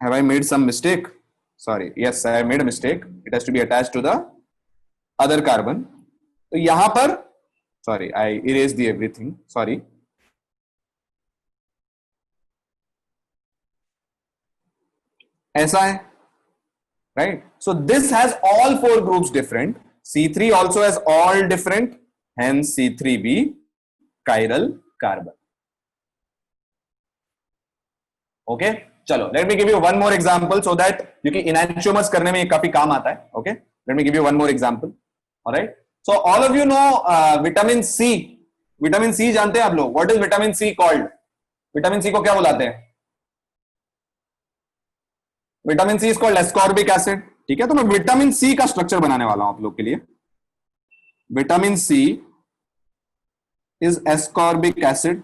Have I made some mistake? Sorry, yes, I made a mistake. It has to be attached to the other carbon. तो यहां पर, sorry, I erased the everything. Sorry. ऐसा है, right? So this has all four groups different. C3 also has all different. Hence C3b chiral carbon. Okay, चलो, let me give you one more example so that, क्योंकि enantiomers करने में ये काफी काम आता है। Okay, let me give you one more example. Alright, so all of you know vitamin C. Vitamin C जानते हैं आप लोग? What is vitamin C called? Vitamin C को क्या बुलाते हैं? Vitamin C is called ascorbic acid. ठीक है, तो मैं विटामिन सी का स्ट्रक्चर बनाने वाला हूं आप लोग के लिए। Vitamin C is ascorbic acid,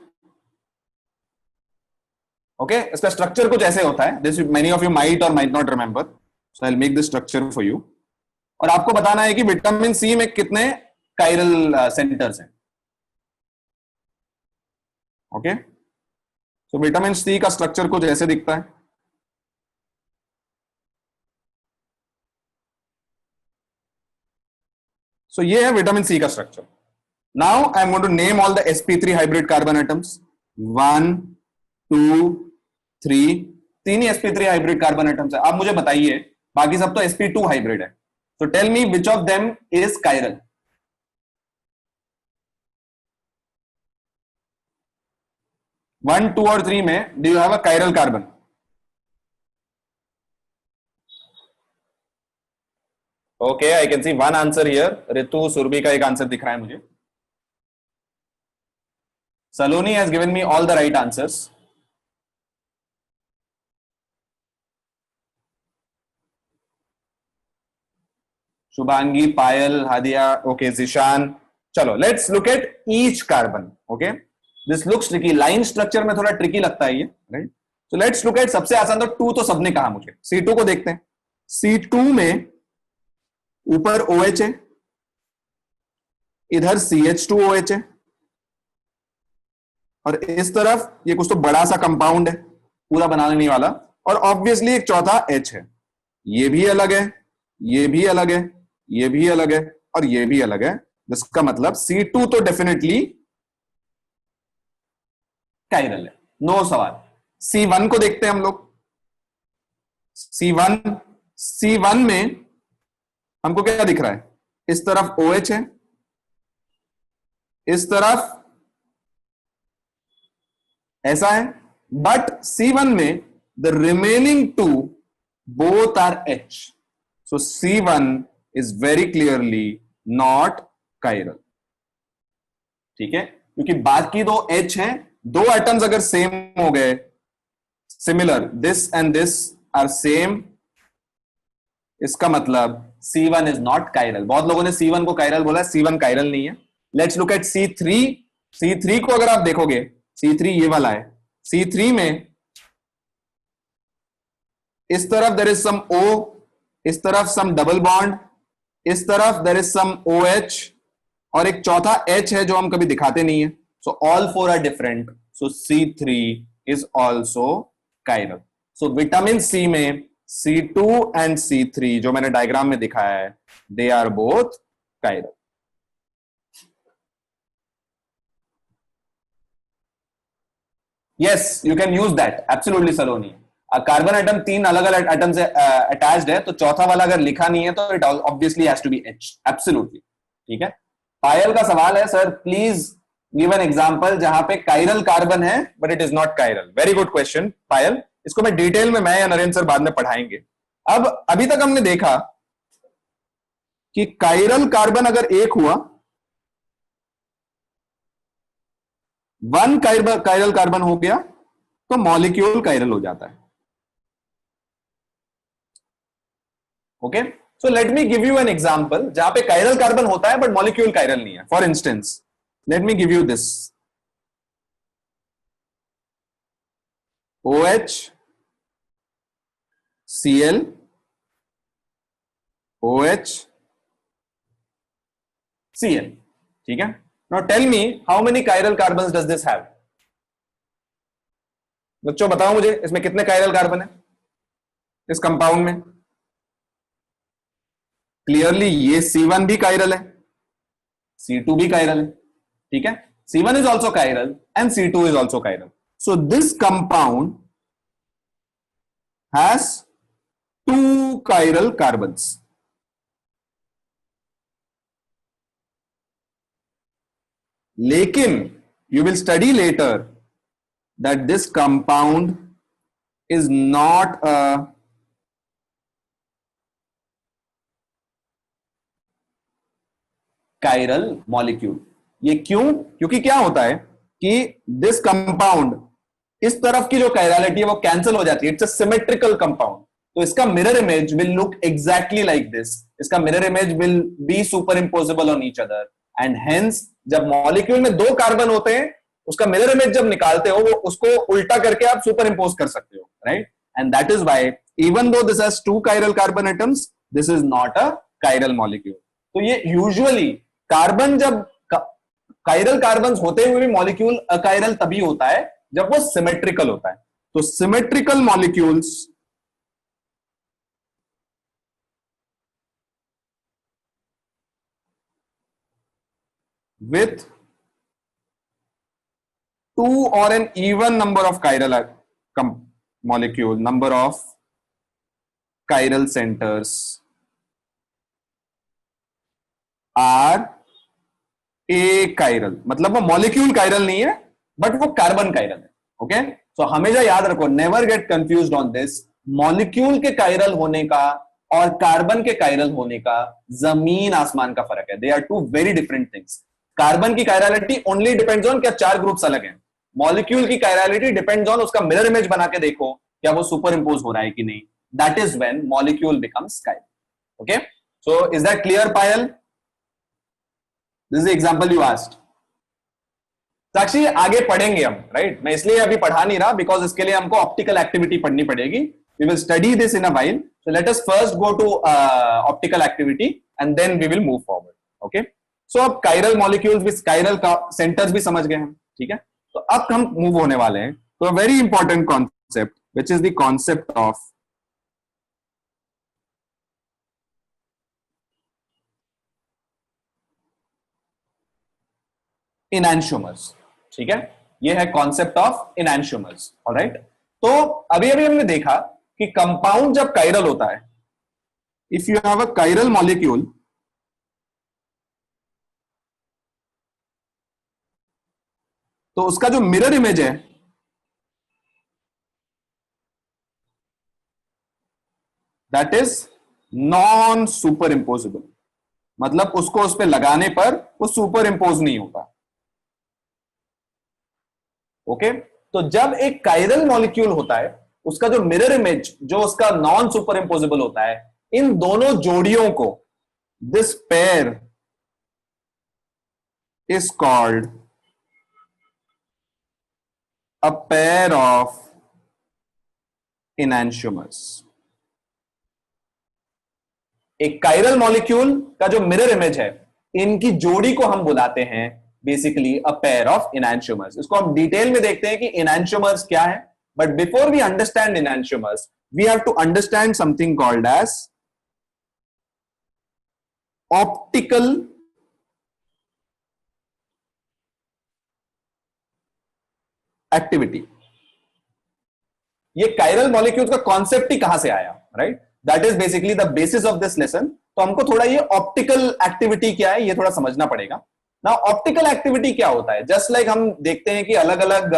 okay इसका स्ट्रक्चर कुछ ऐसे होता है, this many of you might और might not remember, so I will make this structure for you. और आपको बताना है कि विटामिन सी में कितने कायरल सेंटर्स हैं। ओके सो विटामिन सी का स्ट्रक्चर कुछ ऐसे दिखता है। सो ये है विटामिन सी का structure. Now I am going to name all the sp3 hybrid carbon atoms. 1 2 3, तीन ही sp3 हाइब्रिड कार्बन एटम्स है। आप मुझे बताइए, बाकी सब तो sp2 हाइब्रिड है, तो tell me which of them is chiral. One, two और थ्री में do you have a chiral carbon? Okay I can see one answer here. Ritu Surabhi का एक आंसर दिख रहा है मुझे। Saloni has given me all the right answers. Shubhangi, Payal, Hadiya, okay Zishan. चलो let's look at each carbon. Okay this looks tricky, line structure में थोड़ा ट्रिकी लगता है ये, right? So let's look eight, सबसे आसान तो टू तो सबने कहा मुझे, C2 को देखते हैं। C2 में ऊपर OH है, इधर CH2OH है, और इस तरफ ये कुछ तो बड़ा सा कंपाउंड है पूरा बनाने वाला, और ऑब्वियसली एक चौथा H है। ये भी अलग है, ये भी अलग है, ये भी अलग है, और ये भी अलग है। जिसका मतलब C2 तो डेफिनेटली कायरल है, नो सवाल। C1 को देखते हैं हम लोग। C1 में हमको क्या दिख रहा है? इस तरफ OH है, इस तरफ ऐसा है, बट C1 में the remaining two both are H, so C1 is very clearly not chiral. ठीक है, क्योंकि बाकी दो H हैं, दो एटम्स अगर सेम हो गए, similar, this and this are same, इसका मतलब C1 इज नॉट कायरल। बहुत लोगों ने C1 को कायरल बोला, C1 कायरल नहीं है। Let's look eight C3। C3 को अगर आप देखोगे, C3 ये वाला है। C3 में इस तरफ देयर इज सम O, इस तरफ सम डबल बॉन्ड, इस तरफ देयर इज सम OH, और एक चौथा H है जो हम कभी दिखाते नहीं है। So all four are different. So C3 is also chiral. So vitamin C में C2 and C3 जो मैंने डायग्राम में दिखाया है, they are both chiral. Yes, you can use that. Absolutely, Saloni. Carbon atom तीन अलग अलग एटम से अटैच्ड है, तो चौथा वाला अगर लिखा नहीं है तो it obviously has to be H. Absolutely. ठीक है। पायल का सवाल है, sir please give an example जहां पे कायरल कार्बन है but it is not chiral. Very good question Payal, इसको मैं डिटेल में, मैं या नरेंद्र सर बाद में पढ़ाएंगे। अब अभी तक हमने देखा कि कायरल कार्बन अगर एक हुआ, वन कायरल कार्बन हो गया, तो मॉलिक्यूल कायरल हो जाता है। Okay so let me give you an example जहां पे कायरल कार्बन होता है बट मॉलिक्यूल कायरल नहीं है। For instance let me give you this. OH, Cl, OH, Cl. ठीक है। Now tell me how many chiral carbons does this have? बच्चों बताओ मुझे, इसमें कितने कायरल कार्बन है इस कंपाउंड में? क्लियरली ये C1 भी कायरल है, C2 भी कायरल है। ठीक है, C1 is also chiral and C2 is also chiral. So this compound has two chiral carbons. लेकिन you will study later that this compound is not a chiral molecule. ये क्यों? क्योंकि क्या होता है कि दिस कंपाउंड, इस तरफ की जो कायरलिटी है वो कैंसिल हो जाती है। इट्स अ सिमेट्रिकल कंपाउंड, तो इसका mirror image will look exactly like this. इसका mirror image will be super imposable on each other, and hence जब मॉलिक्यूल में दो कार्बन होते हैं उसका मिरर इमेज जब निकालते हो वो उसको उल्टा करके आप सुपर इंपोज कर सकते हो, right? And that is why even though this has 2 chiral carbon atoms, this is not a chiral molecule. तो ये यूजुअली कार्बन जब कायरल कार्बन होते हुए भी मॉलिक्यूल अकायरल तभी होता है जब वो सिमेट्रिकल होता है. तो symmetrical molecules with 2 or an even number of chiral molecule, number of chiral centers are achiral. मतलब वो मॉलिक्यूल कायरल नहीं है बट वो कार्बन कायरल है. ओके, सो हमेशा याद रखो, never get confused on this. Molecule के कायरल होने का और कार्बन के कायरल होने का जमीन आसमान का फर्क है. They are two very different things. Carbon की कायरलिटी ओनली डिपेंड्स ऑन क्या 4 ग्रुप्स अलग हैं. मॉलिक्यूल की कायरलिटी डिपेंड्स ऑन उसका मिरर इमेज बना के देखो क्या वो सुपर इंपोज हो रहा है कि नहीं. That is when molecule becomes chiral. Okay, so is that clear Payal? This is example you asked. Sakshi आगे पढ़ेंगे हम, राइट? मैं इसलिए अभी पढ़ा नहीं रहा बिकॉज इसके लिए हमको ऑप्टिकल एक्टिविटी पढ़नी पड़ेगी. We will study this in a while. So let us first go to optical activity and then we will move forward. Okay, so अब कायरल मॉलिक्यूल्स भी, कायरल सेंटर्स भी समझ गए हम, ठीक है? तो अब हम मूव होने वाले हैं तो very important concept which is the concept of enantiomers. ठीक है, ये है कॉन्सेप्ट ऑफ इनैंशियोमर्स. ऑलराइट, तो अभी अभी हमने देखा कि कंपाउंड जब कायरल होता है, if you have a chiral molecule, तो उसका जो मिरर इमेज है दैट इज नॉन सुपर इंपोजिबल. मतलब उसको उस पर लगाने पर वो सुपर इंपोज नहीं होता. ओके, तो जब एक कायरल मॉलिक्यूल होता है उसका जो मिरर इमेज जो उसका नॉन सुपर इंपोजिबल होता है, इन दोनों जोड़ियों को, this pair is called a pair of enantiomers. एक कायरल मॉलिक्यूल का जो मिरर इमेज है, इनकी जोड़ी को हम बुलाते हैं basically a pair of enantiomers. इसको हम डिटेल में देखते हैं कि enantiomers क्या है. But before we understand enantiomers, we have to understand something called as optical activity. ये कायरल मॉलिक्यूल्स का कॉन्सेप्ट ही कहां से आया, right? That is basically the basis of this lesson. तो हमको थोड़ा ये ऑप्टिकल एक्टिविटी क्या है ये थोड़ा समझना पड़ेगा. ना ऑप्टिकल एक्टिविटी क्या होता है? जस्ट लाइक हम देखते हैं कि अलग अलग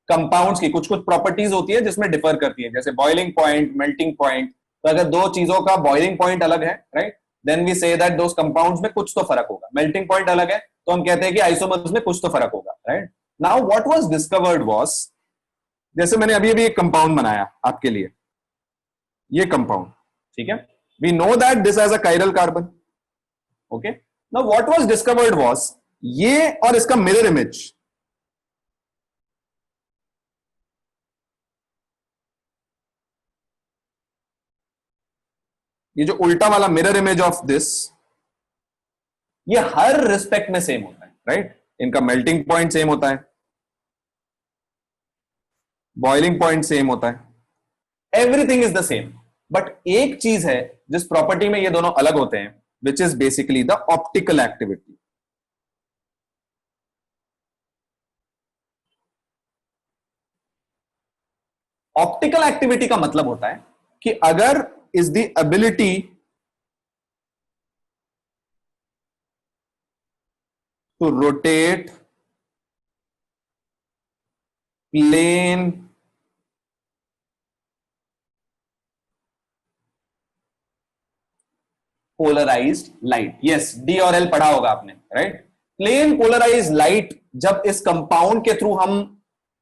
कंपाउंड्स की कुछ कुछ प्रॉपर्टीज होती है जिसमें डिफर करती है, जैसे बॉइलिंग पॉइंट, मेल्टिंग पॉइंट. तो अगर दो चीजों का बॉइलिंग पॉइंट अलग है, right, then we say that those compounds में कुछ तो फर्क होगा. मेल्टिंग पॉइंट अलग है तो हम कहते हैं कि आइसोमर्स में कुछ तो फर्क होगा, right? Now what was discovered was, जैसे मैंने अभी अभी एक कंपाउंड बनाया आपके लिए, ये कंपाउंड, ठीक है? We know that this has a chiral carbon. Okay? Now what was discovered was, ये और इसका मिरर इमेज, ये जो उल्टा वाला मिरर इमेज ऑफ दिस, ये हर रिस्पेक्ट में सेम होता है, राइट? इनका मेल्टिंग पॉइंट सेम होता है, बॉइलिंग पॉइंट सेम होता है, everything is the same. But एक चीज है जिस प्रॉपर्टी में ये दोनों अलग होते हैं, which is basically the optical activity. Optical activity का मतलब होता है कि अगर is the ability to rotate plane polarised light. Yes, D और एल पढ़ा होगा आपने, राइट? प्लेन पोलराइज्ड लाइट जब इस कंपाउंड के थ्रू हम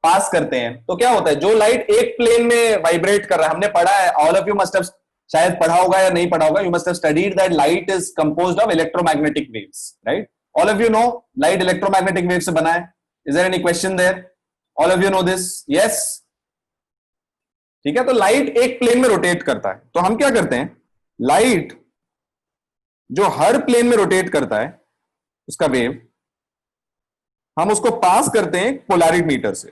पास करते हैं तो क्या होता है? जो लाइट एक प्लेन में वाइब्रेट कर रहा है, हमने पढ़ा है, all of you must have शायद पढ़ा होगा या नहीं पढ़ा होगा, you must have studied that light is composed of electromagnetic waves, right? All of you no light electromagnetic wave से बना है. Is there any question there? All of you know this? Yes? ठीक है, तो लाइट एक plane में rotate करता है, तो हम क्या करते हैं, लाइट जो हर प्लेन में रोटेट करता है उसका वेव, हम उसको पास करते हैं पोलैरिमीटर से।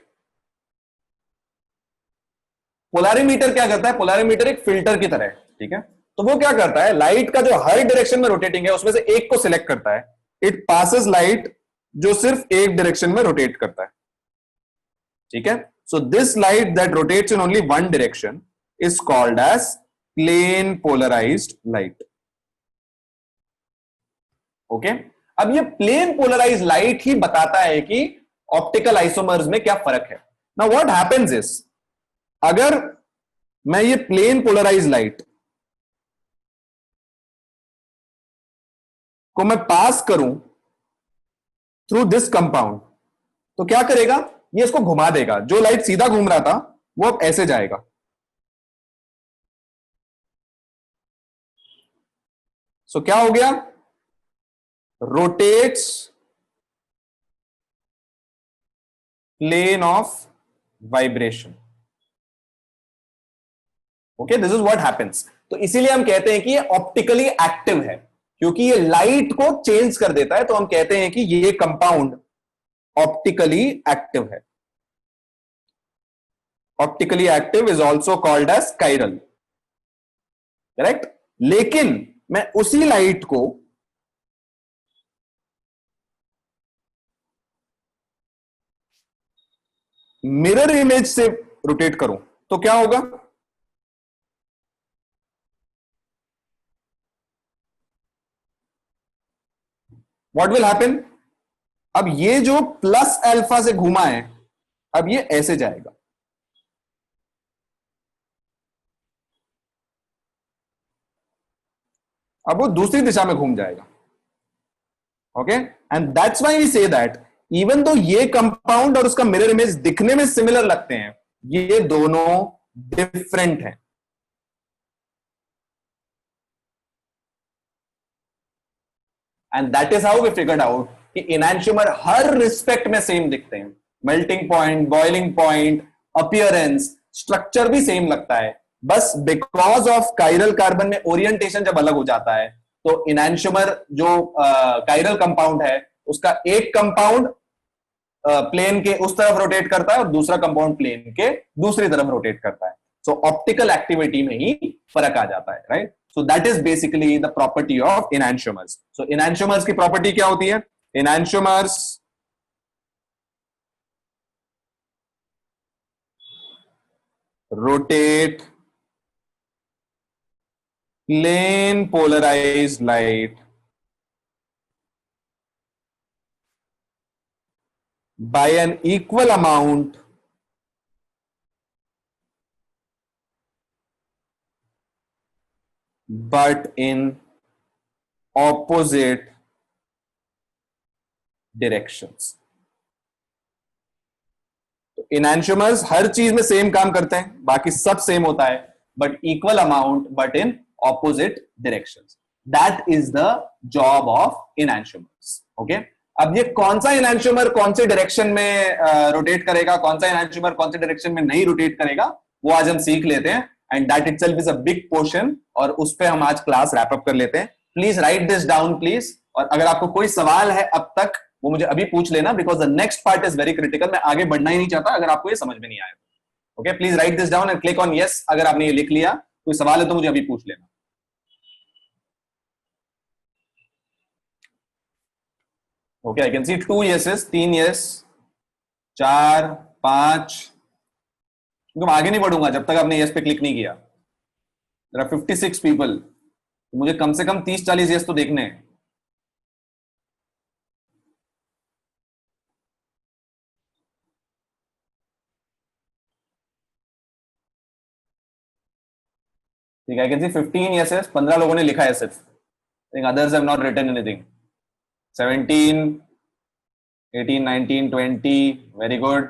पोलैरिमीटर क्या करता है, पोलैरिमीटर एक फिल्टर की तरह है, ठीक है। तो वो क्या करता है, लाइट का जो हर डायरेक्शन में रोटेटिंग है उसमें से एक को सिलेक्ट करता है, इट पासेस लाइट जो सिर्फ एक डायरेक्शन में रोटेट करता है, ठीक है। So this light that rotates in only one direction is called as plane polarised light. Okay, अब ये प्लेन पोलराइज्ड लाइट ही बताता है कि ऑप्टिकल आइसोमर्स में क्या फर्क है। नाउ व्हाट हैपेंस इज, अगर मैं ये प्लेन पोलराइज्ड लाइट को मैं पास करूं थ्रू दिस कंपाउंड, तो क्या करेगा, ये इसको घुमा देगा, जो लाइट सीधा घूम रहा था वो अब ऐसे जाएगा। सो क्या हो गया, rotates plane of vibration. Okay, this is what happens. तो इसीलिए हम कहते हैं कि ये ऑप्टिकली एक्टिव है, क्योंकि ये लाइट को चेंज कर देता है, तो हम कहते हैं कि ये कंपाउंड ऑप्टिकली एक्टिव है। Optically active is also called as chiral, correct. लेकिन मैं उसी लाइट को मिरर इमेज से रोटेट करूं तो क्या होगा, व्हाट विल हैपन, अब ये जो प्लस अल्फा से घूमा है अब ये ऐसे जाएगा, अब वो दूसरी दिशा में घूम जाएगा। Okay, and that's why we say that even though ये कंपाउंड और उसका मिरर इमेज दिखने में सिमिलर लगते हैं, ये दोनों डिफरेंट हैं। And that is how we figured out कि इनैंशियोमर हर रिस्पेक्ट में सेम दिखते हैं, melting point, boiling point, appearance, structure भी सेम लगता है, बस बिकॉज ऑफ काइरल कार्बन में ओरिएंटेशन जब अलग हो जाता है, तो इनैंशियोमर जो काइरल कंपाउंड है उसका एक कंपाउंड प्लेन के उस तरफ रोटेट करता है और दूसरा कंपाउंड प्लेन के दूसरी तरफ रोटेट करता है। सो ऑप्टिकल एक्टिविटी में ही फर्क आ जाता है, right. So that is basically the property of enantiomers. So enantiomers की प्रॉपर्टी क्या होती है, enantiomers rotate plane polarized light by an equal amount but in opposite directions। तो इनैंशियोमर्स हर चीज में सेम काम करते हैं, बाकी सब सेम होता है, but equal amount but in opposite directions। That is the job of enantiomers। Okay? अब ये कौन सा enantiomer कौन से डायरेक्शन में रोटेट करेगा, कौन सा enantiomer कौन से डायरेक्शन में नहीं रोटेट करेगा, वो आज हम सीख लेते हैं। And that itself is a big portion, और उस पे हम आज क्लास रैप अप कर लेते हैं। Please right this down please, और अगर आपको कोई सवाल है अब तक वो मुझे अभी पूछ लेना, because the next part is very critical. मैं आगे बढ़ना ही नहीं चाहता अगर आपको ये समझ में नहीं आया। Okay, please right this down and click on yes अगर आपने ये लिख लिया। कोई सवाल है तो मुझे अभी पूछ लेना। Okay, I can C 2 yeses, 3 yes, 4, 5। क्योंकि मैं आगे नहीं बढ़ूंगा जब तक आपने यस पे क्लिक नहीं किया। There are 56 people, तो मुझे कम से कम 30-40 यस तो देखने हैं। ठीक है, आई कैन सी 15 yeses, 15 लोगों ने लिखा है सिर्फ। Others have not written anything. 17, 18, 19, 20, very good.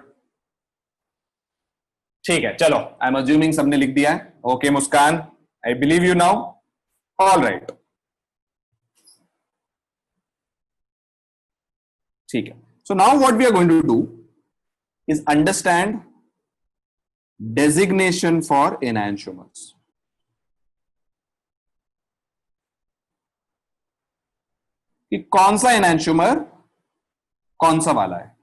ठीक है, चलो, आई एम अज्यूमिंग सबने लिख दिया है। Okay Muskan, I believe you now. All right, ठीक है। So now what we are going to do, is understand designation for enantiomers. कि कौन सा enantiomer कौन सा वाला है।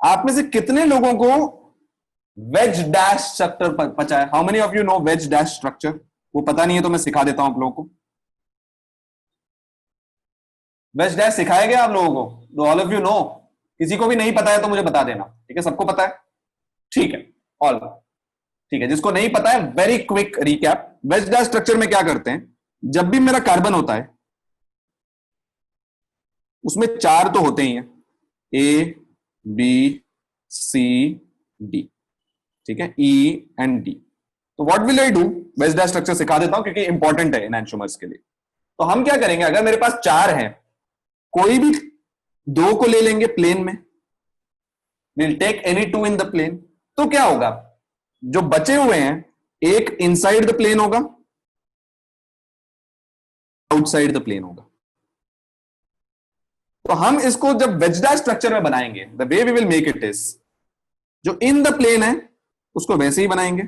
आप में से कितने लोगों को वेज डैश स्ट्रक्चर पता है? How many of you no veg dash structure? वो पता नहीं है तो मैं सिखा देता हूं आप लोगों को। वेज डैश सिखाया गया आप लोगों को? Do all of you no? किसी को भी नहीं पता है तो मुझे बता देना, ठीक है? सबको पता है? ठीक है, ऑल ठीक है। जिसको नहीं पता है, very quick recap. Veg dash structure में क्या करते हैं, जब भी मेरा कार्बन होता है उसमें चार तो होते ही हैं, ए बी सी डी, ठीक है, ई एंड डी। तो what will I do, veg dash structure सिखा देता हूं क्योंकि इंपॉर्टेंट है एनांटियोमर्स के लिए। तो हम क्या करेंगे, अगर मेरे पास चार हैं, कोई भी दो को ले लेंगे प्लेन में, will take any two in the plane. तो क्या होगा, जो बचे हुए हैं एक इनसाइड द प्लेन होगा, आउटसाइड द प्लेन होगा। तो हम इसको जब वेज डैश स्ट्रक्चर में बनाएंगे, the way we will make it is, जो इन द प्लेन है उसको वैसे ही बनाएंगे,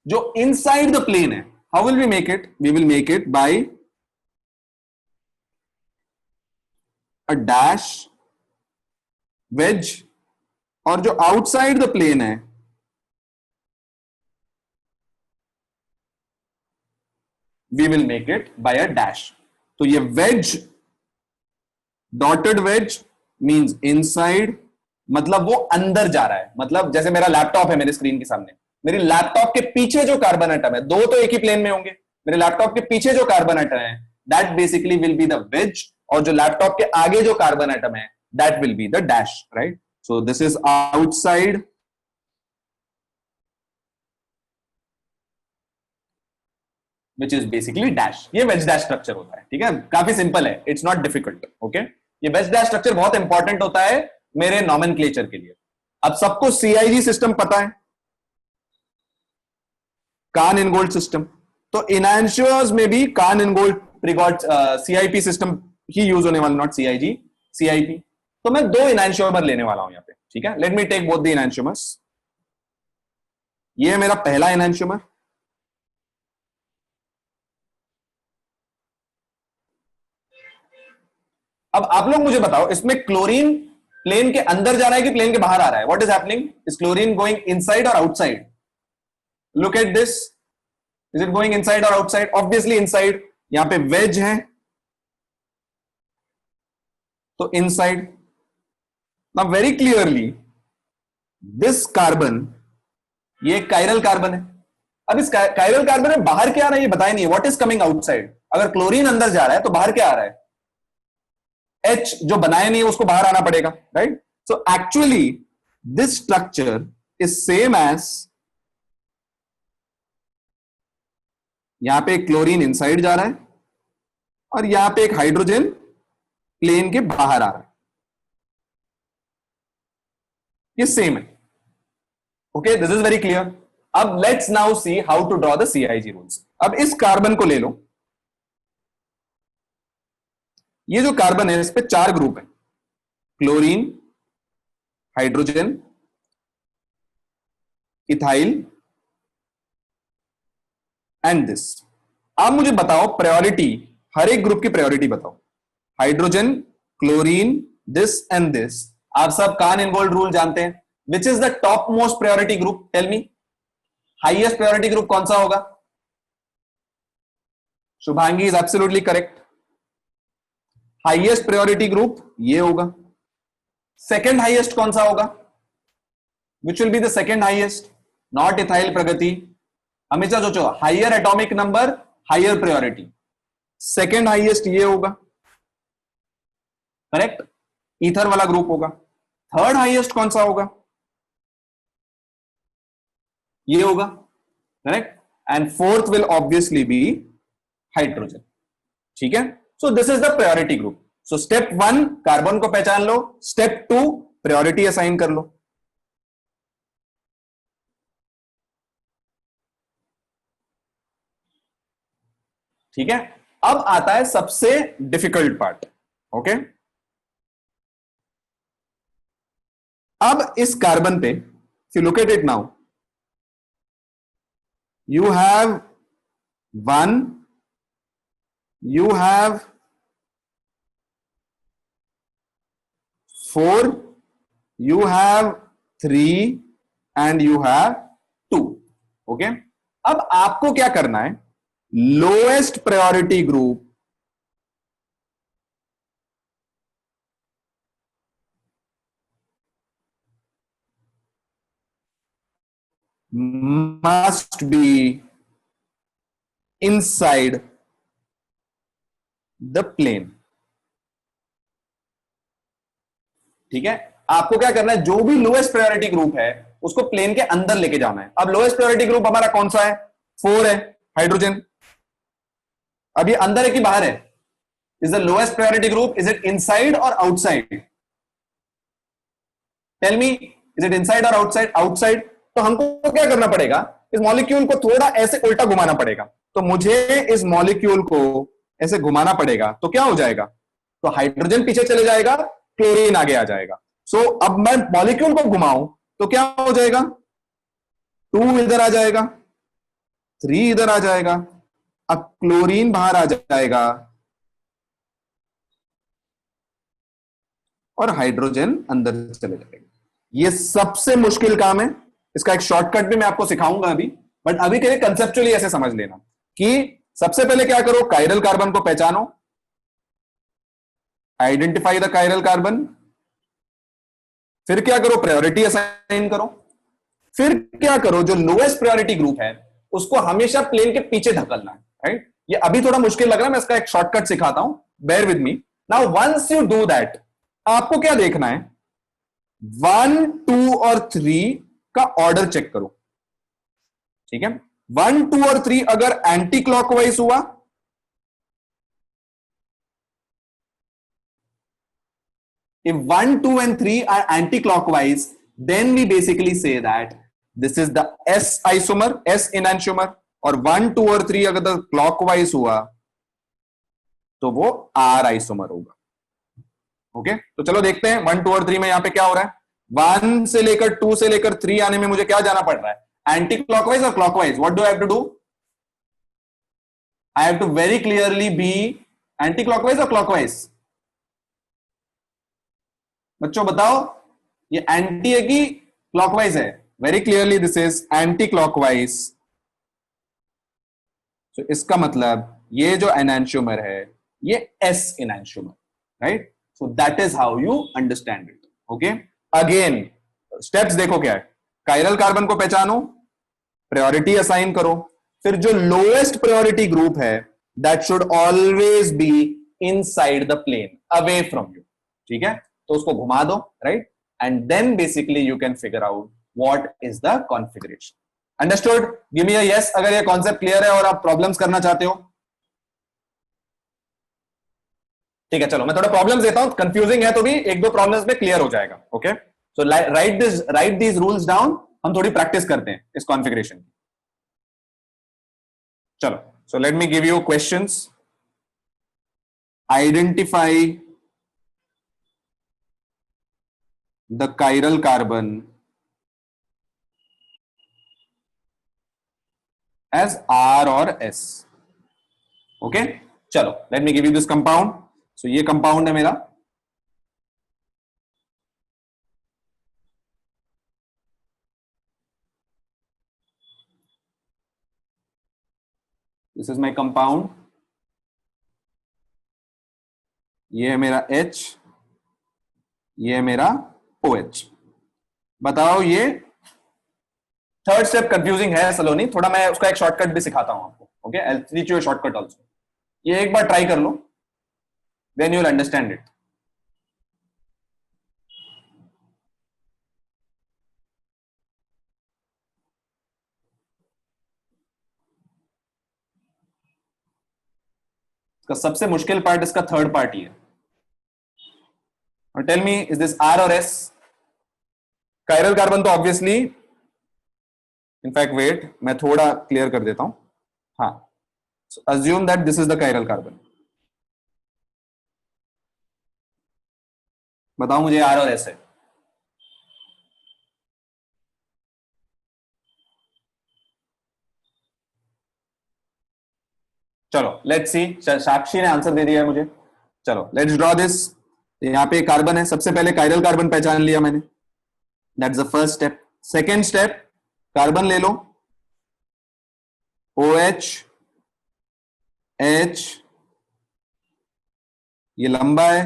जो इनसाइड द प्लेन है, how will we make it, we will make it by a dash wedge, और जो आउटसाइड द प्लेन है we will make it by a dash. तो ये wedge, dotted wedge means inside, मतलब वो अंदर जा रहा है। मतलब जैसे मेरा लैपटॉप है मेरे स्क्रीन के सामने, मेरे लैपटॉप के पीछे जो कार्बन एटम है, दो तो एक ही प्लेन में होंगे, मेरे लैपटॉप के पीछे जो कार्बन एटम है that basically will be the ways, और जो लैपटॉप के आगे जो कार्बन एटम है that will be the dash, right? So this is outside which is basically dash। ये वेज डैश स्ट्रक्चर होता है, ठीक है? काफी सिंपल है, इट्स नॉट डिफिकल्ट, ओके? ये वेज डैश स्ट्रक्चर बहुत इंपॉर्टेंट होता है मेरे नॉमेनक्लेचर के लिए। अब सबको सीआईजी सिस्टम पता है, कार्न इनगोल्ड सिस्टम। तो इनैंशियोर्स में भी कार्न इनगोल्ड प्रिगॉड सीआईपी सिस्टम ही यूज होने वाला, नॉट सीआईजी, सीआईपी। तो मैं दो इनैंशियोमर लेने वाला हूं यहां पे, ठीक है? Let me take both the enantiomers. ये है मेरा पहला इनैंशियोमर, अब आप लोग मुझे बताओ, इसमें क्लोरीन प्लेन के अंदर जा रहा है कि प्लेन के बाहर आ रहा है? What is happening, is chlorine going inside और outside? Look at this, is it going inside और आउटसाइड? Obviously inside. यहां पे वेज है तो inside. Now very clearly this carbon, ये कायरल कार्बन है। अब इस कायरल कार्बन में बाहर क्या आ रहा है ये बताया नहीं है, व्हाट इज कमिंग आउटसाइड? अगर क्लोरीन अंदर जा रहा है तो बाहर क्या आ रहा है? H जो बनाया नहीं है उसको बाहर आना पड़ेगा, right? So actually this structure is same as, यहां पे एक क्लोरीन इनसाइड जा रहा है और यहां पे एक हाइड्रोजन प्लेन के बाहर आ रहा है, ये सेम है, okay? This is very clear. अब let's now see how to draw the CIP rules. अब इस कार्बन को ले लो, ये जो कार्बन है इस पे चार ग्रुप है, chlorine, hydrogen, ethyl and this. आप मुझे बताओ प्रायोरिटी, हर एक ग्रुप की प्रायोरिटी बताओ। Hydrogen, chlorine, this and this. आप सब कार्न इनगोल्ड रूल जानते हैं। Which is the top most priority group, tell me. Highest priority group कौन सा होगा? Shubhangi is absolutely correct. Highest priority group ये होगा। सेकंड हाईएस्ट कौन सा होगा? Which will be the second highest? Not ethyl Pragati. हमेशा सोचो, higher atomic number higher priority, second highest ये होगा, करेक्ट? ईथर वाला ग्रुप होगा। थर्ड हाईएस्ट कौन सा होगा? ये होगा, correct? And fourth will obviously be hydrogen, ठीक है? So this is the priority group. So step 1 carbon को पहचान लो, स्टेप 2 प्रायोरिटी असाइन कर लो। ठीक है? अब आता है सबसे डिफिकल्ट पार्ट, ओके? अब इस कार्बन पे if you look at it now, you have 1, you have 4, you have 3 and you have 2. Okay, अब आपको क्या करना है, lowest priority group must be inside the plane. ठीक है, आपको क्या करना है, जो भी लोएस्ट प्रायोरिटी ग्रुप है उसको प्लेन के अंदर लेके जाना है. अब लोएस्ट प्रायोरिटी ग्रुप हमारा कौन सा है, 4 है, हाइड्रोजन. अब ये अंदर है कि बाहर है, is the lowest priority group, is it inside और outside? Tell me, is it inside और आउटसाइड? आउटसाइड. तो हमको क्या करना पड़ेगा, इस मॉलिक्यूल को थोड़ा ऐसे उल्टा घुमाना पड़ेगा. तो मुझे इस मॉलिक्यूल को ऐसे घुमाना पड़ेगा, तो क्या हो जाएगा, तो हाइड्रोजन पीछे चले जाएगा, क्लोरीन आगे आ जाएगा. सो अब मैं मॉलिक्यूल को घुमाऊं तो क्या हो जाएगा, 2 इधर आ जाएगा, 3 इधर आ जाएगा, अब क्लोरीन बाहर आ जाएगा और हाइड्रोजन अंदर चले जाएगा. ये सबसे मुश्किल काम है. इसका एक शॉर्टकट भी मैं आपको सिखाऊंगा अभी, बट अभी के लिए कंसेप्चुअली ऐसे समझ लेना कि सबसे पहले क्या करो, कायरल कार्बन को पहचानो, आइडेंटिफाई द कायरल कार्बन. फिर क्या करो, प्रायोरिटी असाइन करो. फिर क्या करो, जो लोएस्ट प्रायोरिटी ग्रुप है उसको हमेशा प्लेन के पीछे धकलना है. राइट, ये अभी थोड़ा मुश्किल लग रहा है, मैं इसका एक शॉर्टकट सिखाता हूं, bear with me. Now once you do that, आपको क्या देखना है, 1, 2 और 3 का ऑर्डर चेक करो. ठीक है, 1, 2 और 3 अगर एंटी क्लॉकवाइज हुआ, if 1, 2 and 3 are anti-clockwise, then we basically say that this is the S isomer, S enantiomer. और 1, 2 और 3 अगर क्लॉकवाइज हुआ तो वो R isomer होगा. ओके, तो चलो देखते हैं 1, 2 और 3 में यहां पे क्या हो रहा है. 1 से लेकर 2 से लेकर 3 आने में मुझे क्या जाना पड़ रहा है, एंटी क्लॉकवाइज और clockwise. What do I have to do, I have to very clearly be anti clockwise और क्लॉकवाइज. बच्चों बताओ, ये एंटी है कि क्लॉकवाइज है? Very clearly this is anti clockwise. तो इसका मतलब ये जो एनांशियोमर है ये S enantiomer. Right, so that is how you understand it. Okay, again steps देखो क्या है, कायरल कार्बन को पहचानो, प्रायोरिटी असाइन करो, फिर जो लोएस्ट प्रायोरिटी ग्रुप है that should always be inside the plane, away from you. ठीक है, तो उसको घुमा दो. Right, and then basically you can figure out what is the configuration. Understood? Give me a yes अगर ये कॉन्सेप्ट क्लियर है और आप प्रॉब्लम्स करना चाहते हो. ठीक है, चलो मैं थोड़ा प्रॉब्लम्स देता हूं, कंफ्यूजिंग है तो भी एक दो प्रॉब्लम्स में क्लियर हो जाएगा. Okay, so right these rules down. हम थोड़ी प्रैक्टिस करते हैं इस कॉन्फ़िगरेशन की. चलो, सो let me give you questions. Identify the chiral carbon as R or S. Okay, चलो let me give you this compound. So ये compound है मेरा. This is my compound. ये है मेरा H, ये है मेरा OH. बताओ, ये थर्ड स्टेप कंफ्यूजिंग है सलोनी, थोड़ा मैं उसका एक शॉर्टकट भी सिखाता हूं आपको. Okay, I will teach you a shortcut also. ये एक बार ट्राई कर लो, then you will understand it. इसका सबसे मुश्किल पार्ट इसका थर्ड पार्ट ही है. और tell me, is this R और S? कायरल कार्बन तो ऑब्वियसली, इनफैक्ट वेट मैं थोड़ा क्लियर कर देता हूं. हाँ, assume that this is the chiral carbon. बताओ मुझे R और S है. चलो लेट्स सी, साक्षी ने आंसर दे दिया है मुझे। चलो लेट्स ड्रॉ दिस। यहाँ पे कार्बन है, सबसे पहले कायरल कार्बन पहचान लिया मैंने, that's the first step. Second step, carbon ले लो, OH H, ये लंबा है,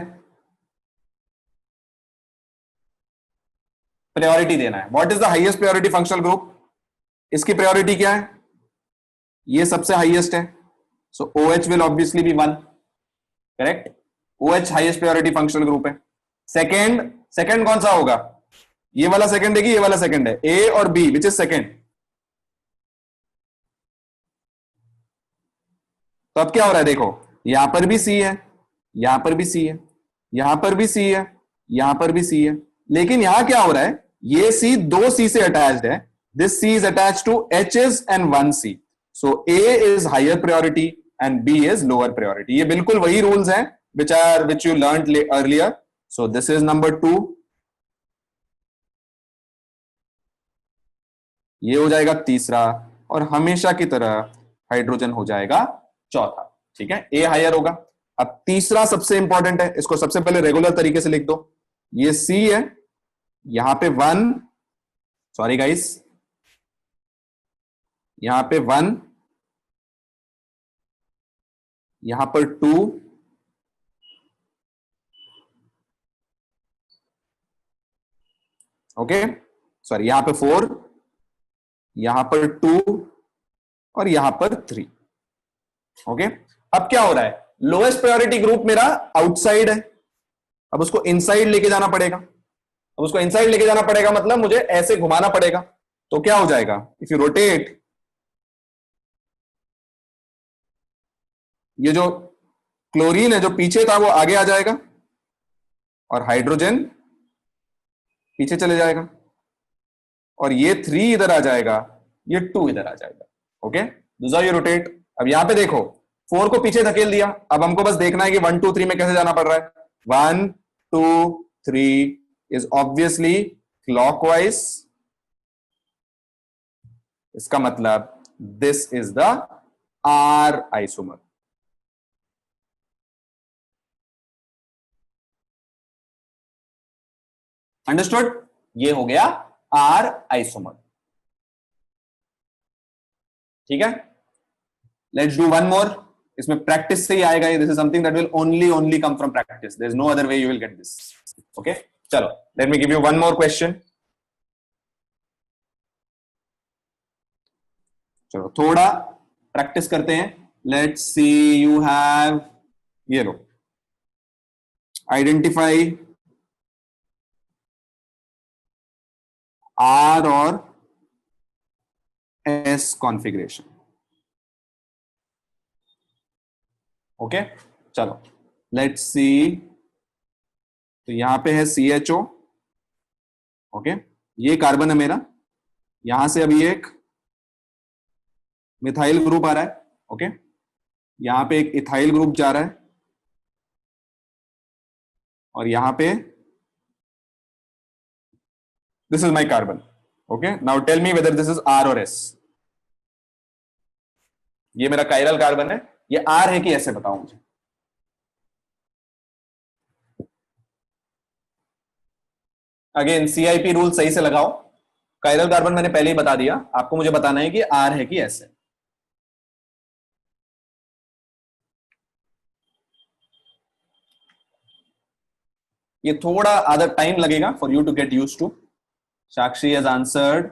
प्रायोरिटी देना है। What is the highest priority functional group? इसकी प्रायोरिटी क्या है? ये सबसे हाईएस्ट है, so OH will obviously be 1, correct. OH highest priority functional group है। सेकंड कौन सा होगा? ये वाला सेकंड है कि ये वाला सेकंड है? A और B, विच इज सेकंड? तो अब क्या हो रहा है देखो, यहां पर भी C है, यहां पर भी C है, यहां पर भी C है, यहां पर भी C है, लेकिन यहां क्या हो रहा है, ये C दो C से अटैच्ड है, this C is attached to H's and 1C, so A is higher priority and B is lower priority। ये बिल्कुल वही रूल्स हैं which you learned earlier, so this is number 2, ये हो जाएगा तीसरा, और हमेशा की तरह हाइड्रोजन हो जाएगा चौथा, ठीक है, ए हायर होगा। अब तीसरा सबसे इंपॉर्टेंट है, इसको सबसे पहले रेगुलर तरीके से लिख दो। ये सी है, यहां पे 1, सॉरी गाइस, यहां पे 1, यहां पर 2, ओके, सॉरी यहां पे 4, यहां पर 2 और यहां पर 3, ओके। अब क्या हो रहा है, लोएस्ट प्रायोरिटी ग्रुप मेरा आउटसाइड है, अब उसको इनसाइड लेके जाना पड़ेगा। अब उसको इनसाइड लेके जाना पड़ेगा मतलब मुझे ऐसे घुमाना पड़ेगा, तो क्या हो जाएगा, इफ यू रोटेट, ये जो क्लोरीन है जो पीछे था वो आगे आ जाएगा और हाइड्रोजन पीछे चले जाएगा, और ये 3 इधर आ जाएगा, ये 2 इधर आ जाएगा, ओके। दूसरा ये रोटेट, अब यहां पे देखो 4 को पीछे धकेल दिया, अब हमको बस देखना है कि 1 2 3 में कैसे जाना पड़ रहा है। 1 2 3 इज ऑब्वियसली क्लॉकवाइज, इसका मतलब this is the R isomer. Understood? ये हो गया R आइसोमर, ठीक है। लेट्स डू वन मोर, इसमें प्रैक्टिस से ही आएगा, this is something that will only come from practice, there is no other way you will get this, okay. चलो let me give you one more question, चलो थोड़ा practice करते हैं। Let's see, you have, ये लो, identify R और S configuration, okay. चलो let's see, तो यहां पे है CHO, ओके, ये कार्बन है मेरा, यहां से अभी एक मिथाइल ग्रुप आ रहा है, ओके, यहां पे एक इथाइल ग्रुप जा रहा है, और यहां पे this is my carbon, okay. Now tell me whether this is R और S। ये मेरा कायरल कार्बन है, ये R है कि S है, बताओ मुझे। अगेन CIP रूल सही से लगाओ, कायरल कार्बन मैंने पहले ही बता दिया, आपको मुझे बताना है कि R है कि S है। ये थोड़ा आधा टाइम लगेगा for you to get used to. Sakshi has answered,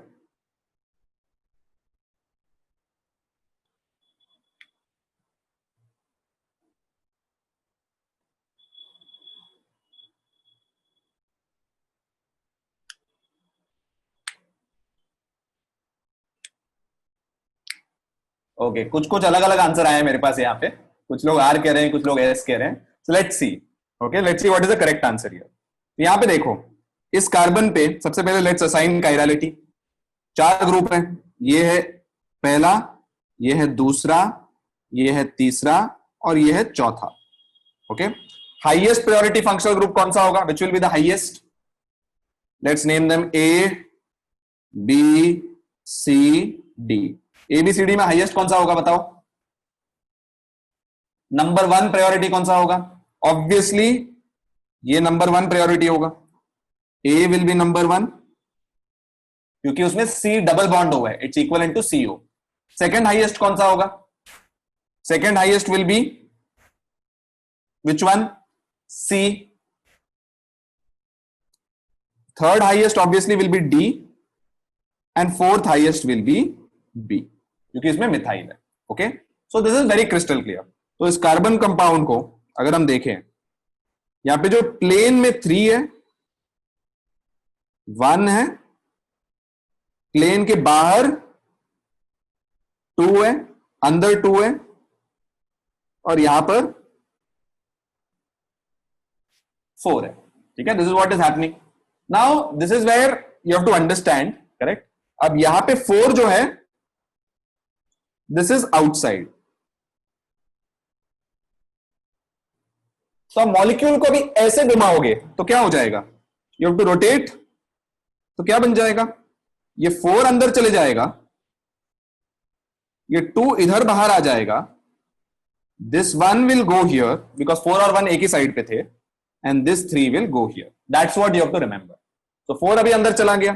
okay, कुछ कुछ अलग अलग आंसर आए हैं मेरे पास यहाँ पे, कुछ लोग R कह रहे हैं, कुछ लोग S कह रहे हैं, so let's see, okay, let's see what is the correct answer here. यहाँ पे देखो, इस कार्बन पे सबसे पहले लेट्स असाइन कायरलिटी, 4 ग्रुप हैं, ये है पहला, ये है दूसरा, ये है तीसरा और ये है चौथा, okay. Highest priority functional group कौन सा होगा, which will be the highest? Let's name them A B C D। ABCD में हाईएस्ट कौन सा होगा बताओ? नंबर 1 प्रायोरिटी कौन सा होगा? ऑब्वियसली ये नंबर 1 प्रायोरिटी होगा, ए विल बी नंबर 1 क्योंकि उसमें सी डबल बॉन्ड हुआ है, it's equal to CO. Second highest कौन सा होगा? Second highest will be which one? C. Third highest obviously will be D and fourth highest will be B क्योंकि इसमें methyl है। Okay, so this is very crystal clear. तो इस carbon compound को अगर हम देखें, यहां पे जो प्लेन में 3 है, 1 है, प्लेन के बाहर 2 है, अंदर 2 है, और यहां पर 4 है। ठीक है, this is what is happening now. This is where you have to understand, correct. अब यहां पे 4 जो है, दिस इज आउटसाइड। तो आप मॉलिक्यूल को भी ऐसे घुमाओगे तो क्या हो जाएगा? यू हैव टू रोटेट, तो क्या बन जाएगा? ये 4 अंदर चले जाएगा, ये 2 इधर बाहर आ जाएगा, this 1 will go here because 4 और 1 एक ही साइड पे थे, and this 3 will go here. That's what you have to remember. तो 4 अभी अंदर चला गया,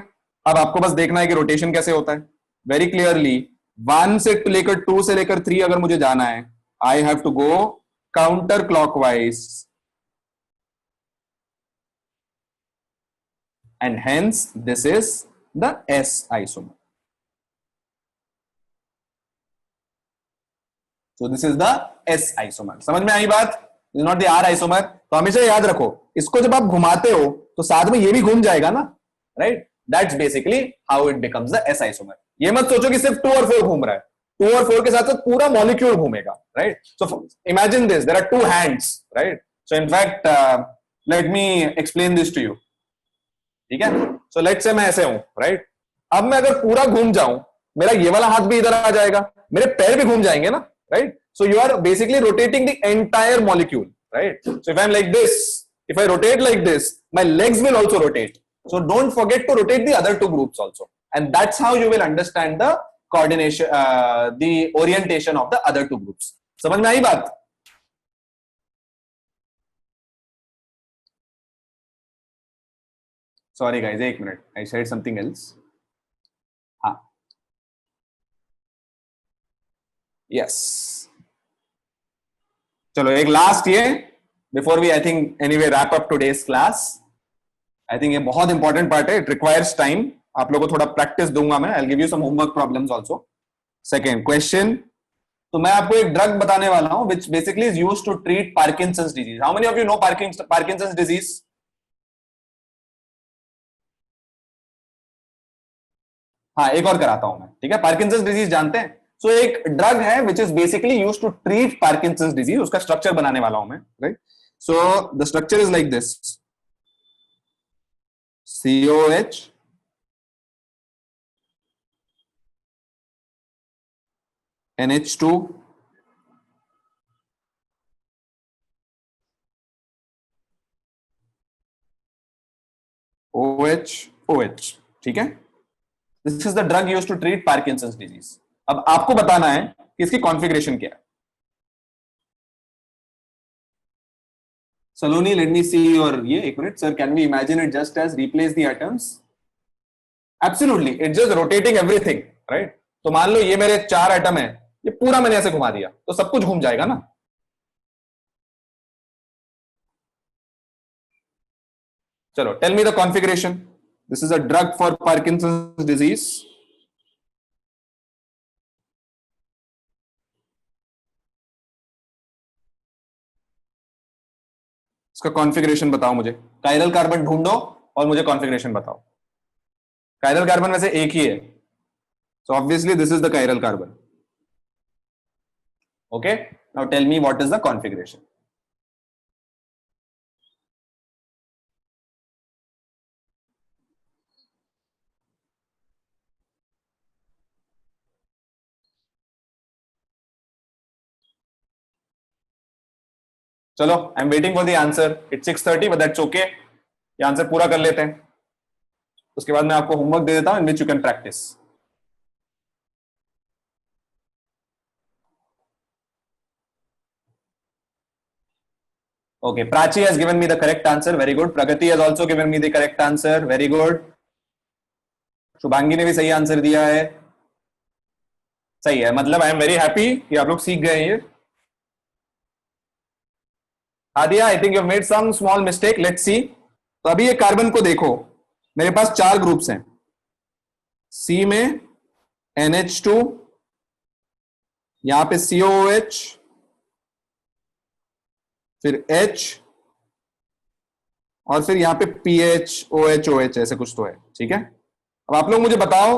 अब आपको बस देखना है कि रोटेशन कैसे होता है। वेरी क्लियरली 1 से लेकर 2 से लेकर 3 अगर मुझे जाना है, I have to go counter clockwise, and hence this is the S isomer. So this is the S isomer. समझ में आई बात? This is not the R isomer. तो हमेशा याद रखो, इसको जब आप घुमाते हो तो साथ में ये भी घूम जाएगा ना, right? That's basically how it becomes the S isomer. ये मत सोचो कि सिर्फ 2 और 4 घूम रहा है, 2 और 4 के साथ साथ पूरा मॉलिक्यूल घूमेगा, right? So imagine this, there are 2 hands, right? So in fact, let me explain this to you. ठीक है, सो लेट्स से मैं ऐसे हूं, राइट। अब मैं अगर पूरा घूम जाऊं, मेरा ये वाला हाथ भी इधर आ जाएगा, मेरे पैर भी घूम जाएंगे ना, right. So you are basically rotating the entire molecule, right. So if I am like this, if I rotate like this, my legs will also rotate. So don't forget to rotate the other 2 groups also, and that's how you will understand the coordination, the orientation of the other 2 groups. समझ में आई बात? Sorry guys, एक minute, I said something else. हाँ, yes, चलो एक last ये before we I think anyway wrap up today's class. I think ये बहुत इंपॉर्टेंट पार्ट है, इट रिक्वायर्स टाइम। आप लोगों को थोड़ा प्रैक्टिस दूंगा मैं, I will give you some homework problems also. Second question, तो मैं आपको एक ड्रग बताने वाला हूं which basically is used to treat Parkinson's disease. How many of you know Parkinson's disease? हाँ, एक और कराता हूं मैं, ठीक है। पार्किंसंस डिजीज जानते हैं? सो एक ड्रग है which is basically used to treat Parkinson's disease, उसका स्ट्रक्चर बनाने वाला हूं मैं, right. So the structure is like this, COH, NH2, OH, OH, ठीक है। This is the drug used to treat Parkinson's disease. अब आपको बताना है कि इसकी कॉन्फ़िगरेशन क्या है। Saloni, let me see your ये एक minute sir, can we imagine it just as replace the atoms? Absolutely, it's just rotating everything, right? तो मान लो ये मेरे 4 एटम है, ये पूरा मैंने ऐसे घुमा दिया तो सब कुछ घूम जाएगा ना। चलो, tell me the configuration. This is a drug for Parkinson's disease. इसका कॉन्फ़िगरेशन बताओ मुझे, कायरल कार्बन ढूंढो और मुझे कॉन्फ़िगरेशन बताओ। कायरल कार्बन वैसे एक ही है, so obviously this is the chiral carbon. Okay, now tell me what is the configuration. चलो, I am waiting for the answer. It's 6:30 but that's okay, ये आंसर पूरा कर लेते हैं, उसके बाद मैं आपको होमवर्क दे देता हूं in which you can practise. Okay, Prachi has given me the correct answer. Very good. Pragati has also given me the correct answer. Very good. Shubhangi ने भी सही आंसर दिया है. सही है. मतलब आई एम वेरी हैप्पी कि आप लोग सीख गए हैं ये. Aadiya, I think you made some small mistake. Let's see. तो अभी ये कार्बन को देखो. मेरे पास 4 ग्रुप्स हैं. सी में NH2, यहां पे COOH, फिर H, और फिर यहां पे PH OH OH ऐसे कुछ तो है. ठीक है. अब आप लोग मुझे बताओ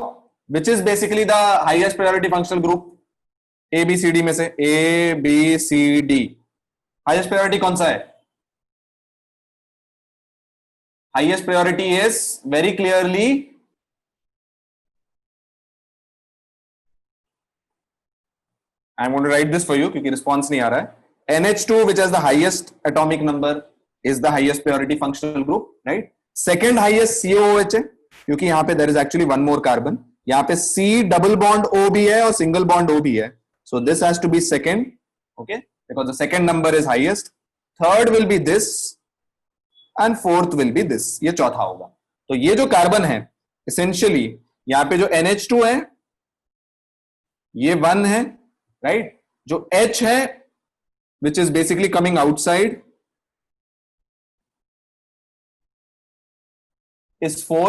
which is basically the highest priority functional group ABCD में से. ABCD हाईएस्ट प्रायोरिटी कौन सा है? Highest priority is very clearly I am going to write this for you क्योंकि रिस्पॉन्स नहीं आ रहा है. NH2 which has the highest atomic number is the highest priority functional group, right? Second highest COOH है क्योंकि यहां पे there is actually one more carbon. यहां पे C double bond O भी है और single bond O भी है. So this has to be second, okay? Because the second number is highest. Third will be this and fourth will be this. ये चौथा होगा. तो ये जो कार्बन है essentially यहां पे जो NH2 है ये 1 है, right? जो H है which is basically coming outside is 4,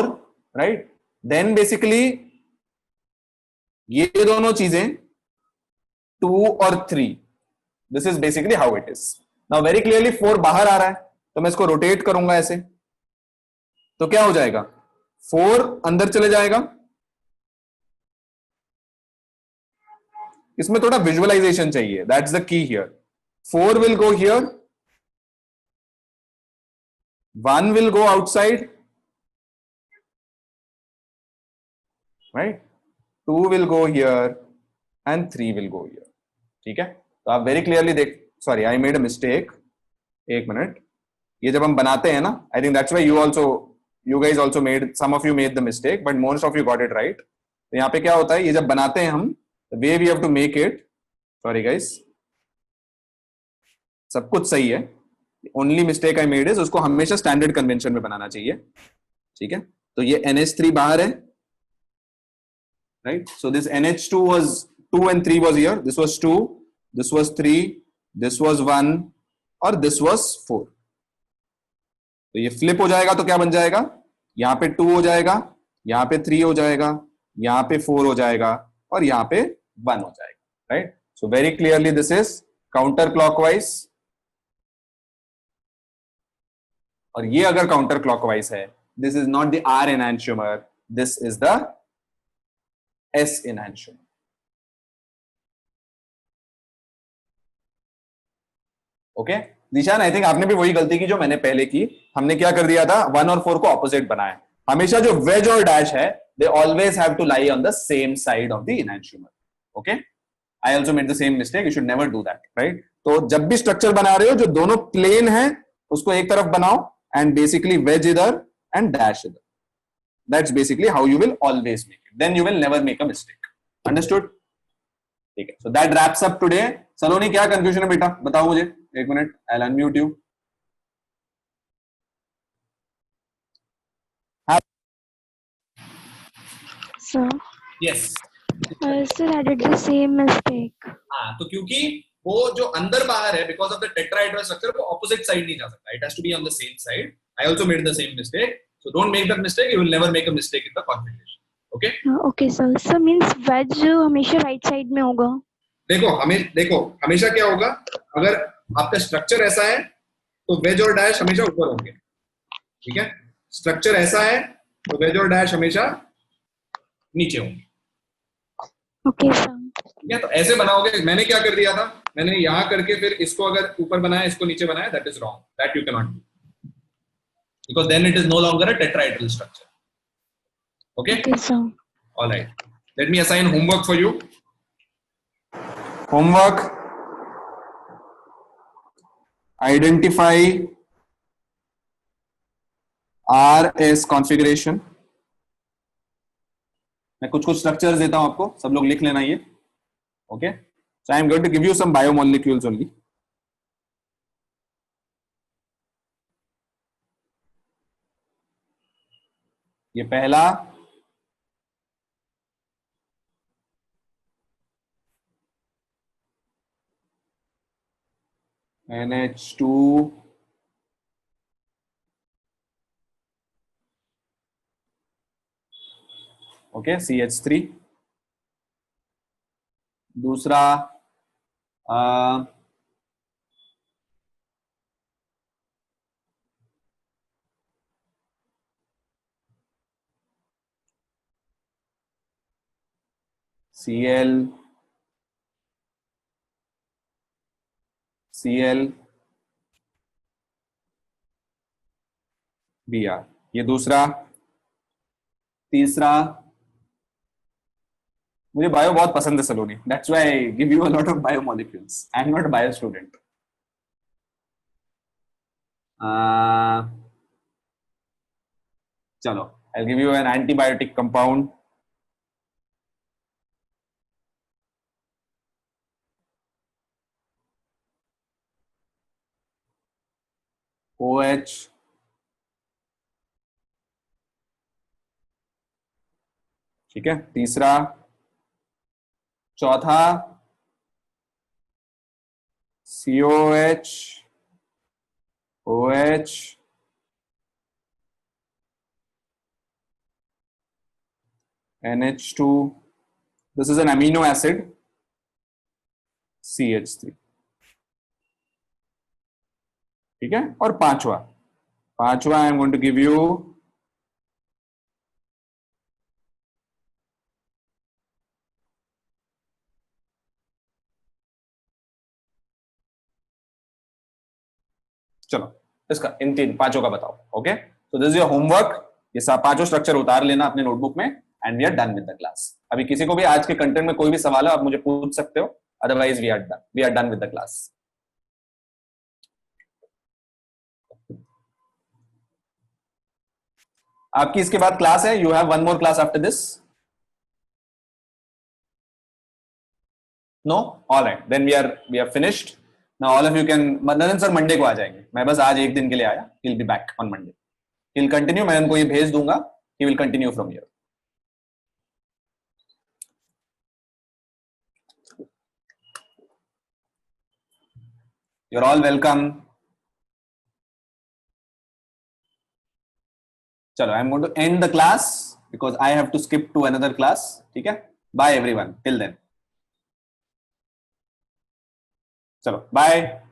right? Then basically ये दोनों चीजें 2 और 3. This is basically how it is. Now very clearly 4 बाहर आ रहा है तो मैं इसको रोटेट करूंगा ऐसे तो क्या हो जाएगा? 4 अंदर चले जाएगा. इसमें थोड़ा विजुअलाइजेशन चाहिए. That's the key here. 4 will go here, 1 will go outside, right? 2 will go here and 3 will go here. ठीक है. तो आप वेरी क्लियरली देख. Sorry, I made a mistake. एक मिनट. ये जब हम बनाते हैं ना, I think that's why you guys also made, some of you made the mistake but most of you got it right. तो यहाँ पे क्या होता है, ये जब बनाते हैं हम, the way we have to make it, sorry guys, सब कुछ सही है. Only mistake I made is उसको हमेशा स्टैंडर्ड कन्वेंशन में बनाना चाहिए. ठीक है. तो ये NH3 बाहर है, right? So this NH2 was 2 and 3 was here. This was 2, this was 3, this was 1 और this was 4. तो ये फ्लिप हो जाएगा तो क्या बन जाएगा? यहां पे 2 हो जाएगा, यहां पे 3 हो जाएगा, यहां पे 4 हो जाएगा और यहां पे 1 हो जाएगा, right? So very clearly this is counter clockwise. और ये अगर काउंटर क्लॉकवाइज है, this is not the R enantiomer, this is the S enantiomer. Okay निशान, आई थिंक आपने भी वही गलती की जो मैंने पहले की. हमने क्या कर दिया था, 1 और 4 को ऑपोजिट बनाया. हमेशा जो वेज और डैश है, they always have to lie on the same side of the enantiomer. Okay, I also made the same mistake. You should never do that, right? तो जब भी स्ट्रक्चर बना रहे हो, जो दोनों प्लेन है उसको एक तरफ बनाओ and basically wedge either and dash either. That's basically how you will always make it. Then you will never make a mistake. Understood? ठीक है. So that wraps up today. सलोनी क्या कंफ्यूजन है बेटा, बताओ मुझे. एक minute, I'll unmute you. Sir, Yes. sir, I did the same mistake. हाँ, तो क्योंकि वो जो अंदर बाहर है, because of the tetrahedral structure, वो ऑपोजिट साइड नहीं जा सकता. It has to be on the same side. I also made the same mistake. So don't make that mistake. You will never make a mistake in the configuration. Okay? Okay, sir. So means wedge हमेशा right side में होगा. देखो हमेशा क्या होगा, अगर आपका structure ऐसा है तो वेज और डैश हमेशा ऊपर होंगे. ठीक है. स्ट्रक्चर ऐसा है तो वेज और डैश हमेशा नीचे होंगे. Okay, sir. ठीक है. तो ऐसे बनाओगे. मैंने क्या कर दिया था, मैंने यहां करके फिर इसको अगर ऊपर बनाया, इसको नीचे बनाया. That is wrong. That you can not do, because then it is no longer a tetrahedral structure. Okay? Okay, sir. Alright, let me assign homework for you. Homework, identify RS configuration. मैं कुछ structures देता हूं आपको, सब लोग लिख लेना ये. Okay, so I am going to give you some biomolecules only. ये पहला, NH2, ओके, CH3। दूसरा Cl, Br, ये दूसरा। तीसरा, मुझे बायो बहुत पसंद है Saloni, that's why I give you a lot of bio molecules. I am not bio student. चलो, I give you an antibiotic compound, OH, ठीक है, तीसरा। चौथा, COH, OH, NH2, this is an amino acid, CH3, ठीक है। और पांचवा, I am going to give you चलो इसका, इन तीन पांचों का बताओ। ओके, तो दिस इज योर होमवर्क। ये सब पांचों स्ट्रक्चर उतार लेना अपने नोटबुक में, and we are done with the class. अभी किसी को भी आज के कंटेंट में कोई भी सवाल है आप मुझे पूछ सकते हो, otherwise we are done with the class. आपकी इसके बाद क्लास है, you have one more class after this? No, alright, then we are finished. Now all of you can, Narendra sir Monday को आ जाएंगे, मैं बस आज एक दिन के लिए आया, he will be back on Monday, he will continue, मैं उनको ये भेज दूंगा, he will continue from here. You're all welcome. चलो, I'm going to end the class because I have to skip to another class. ठीक है? Bye everyone. Till then. चलो, bye.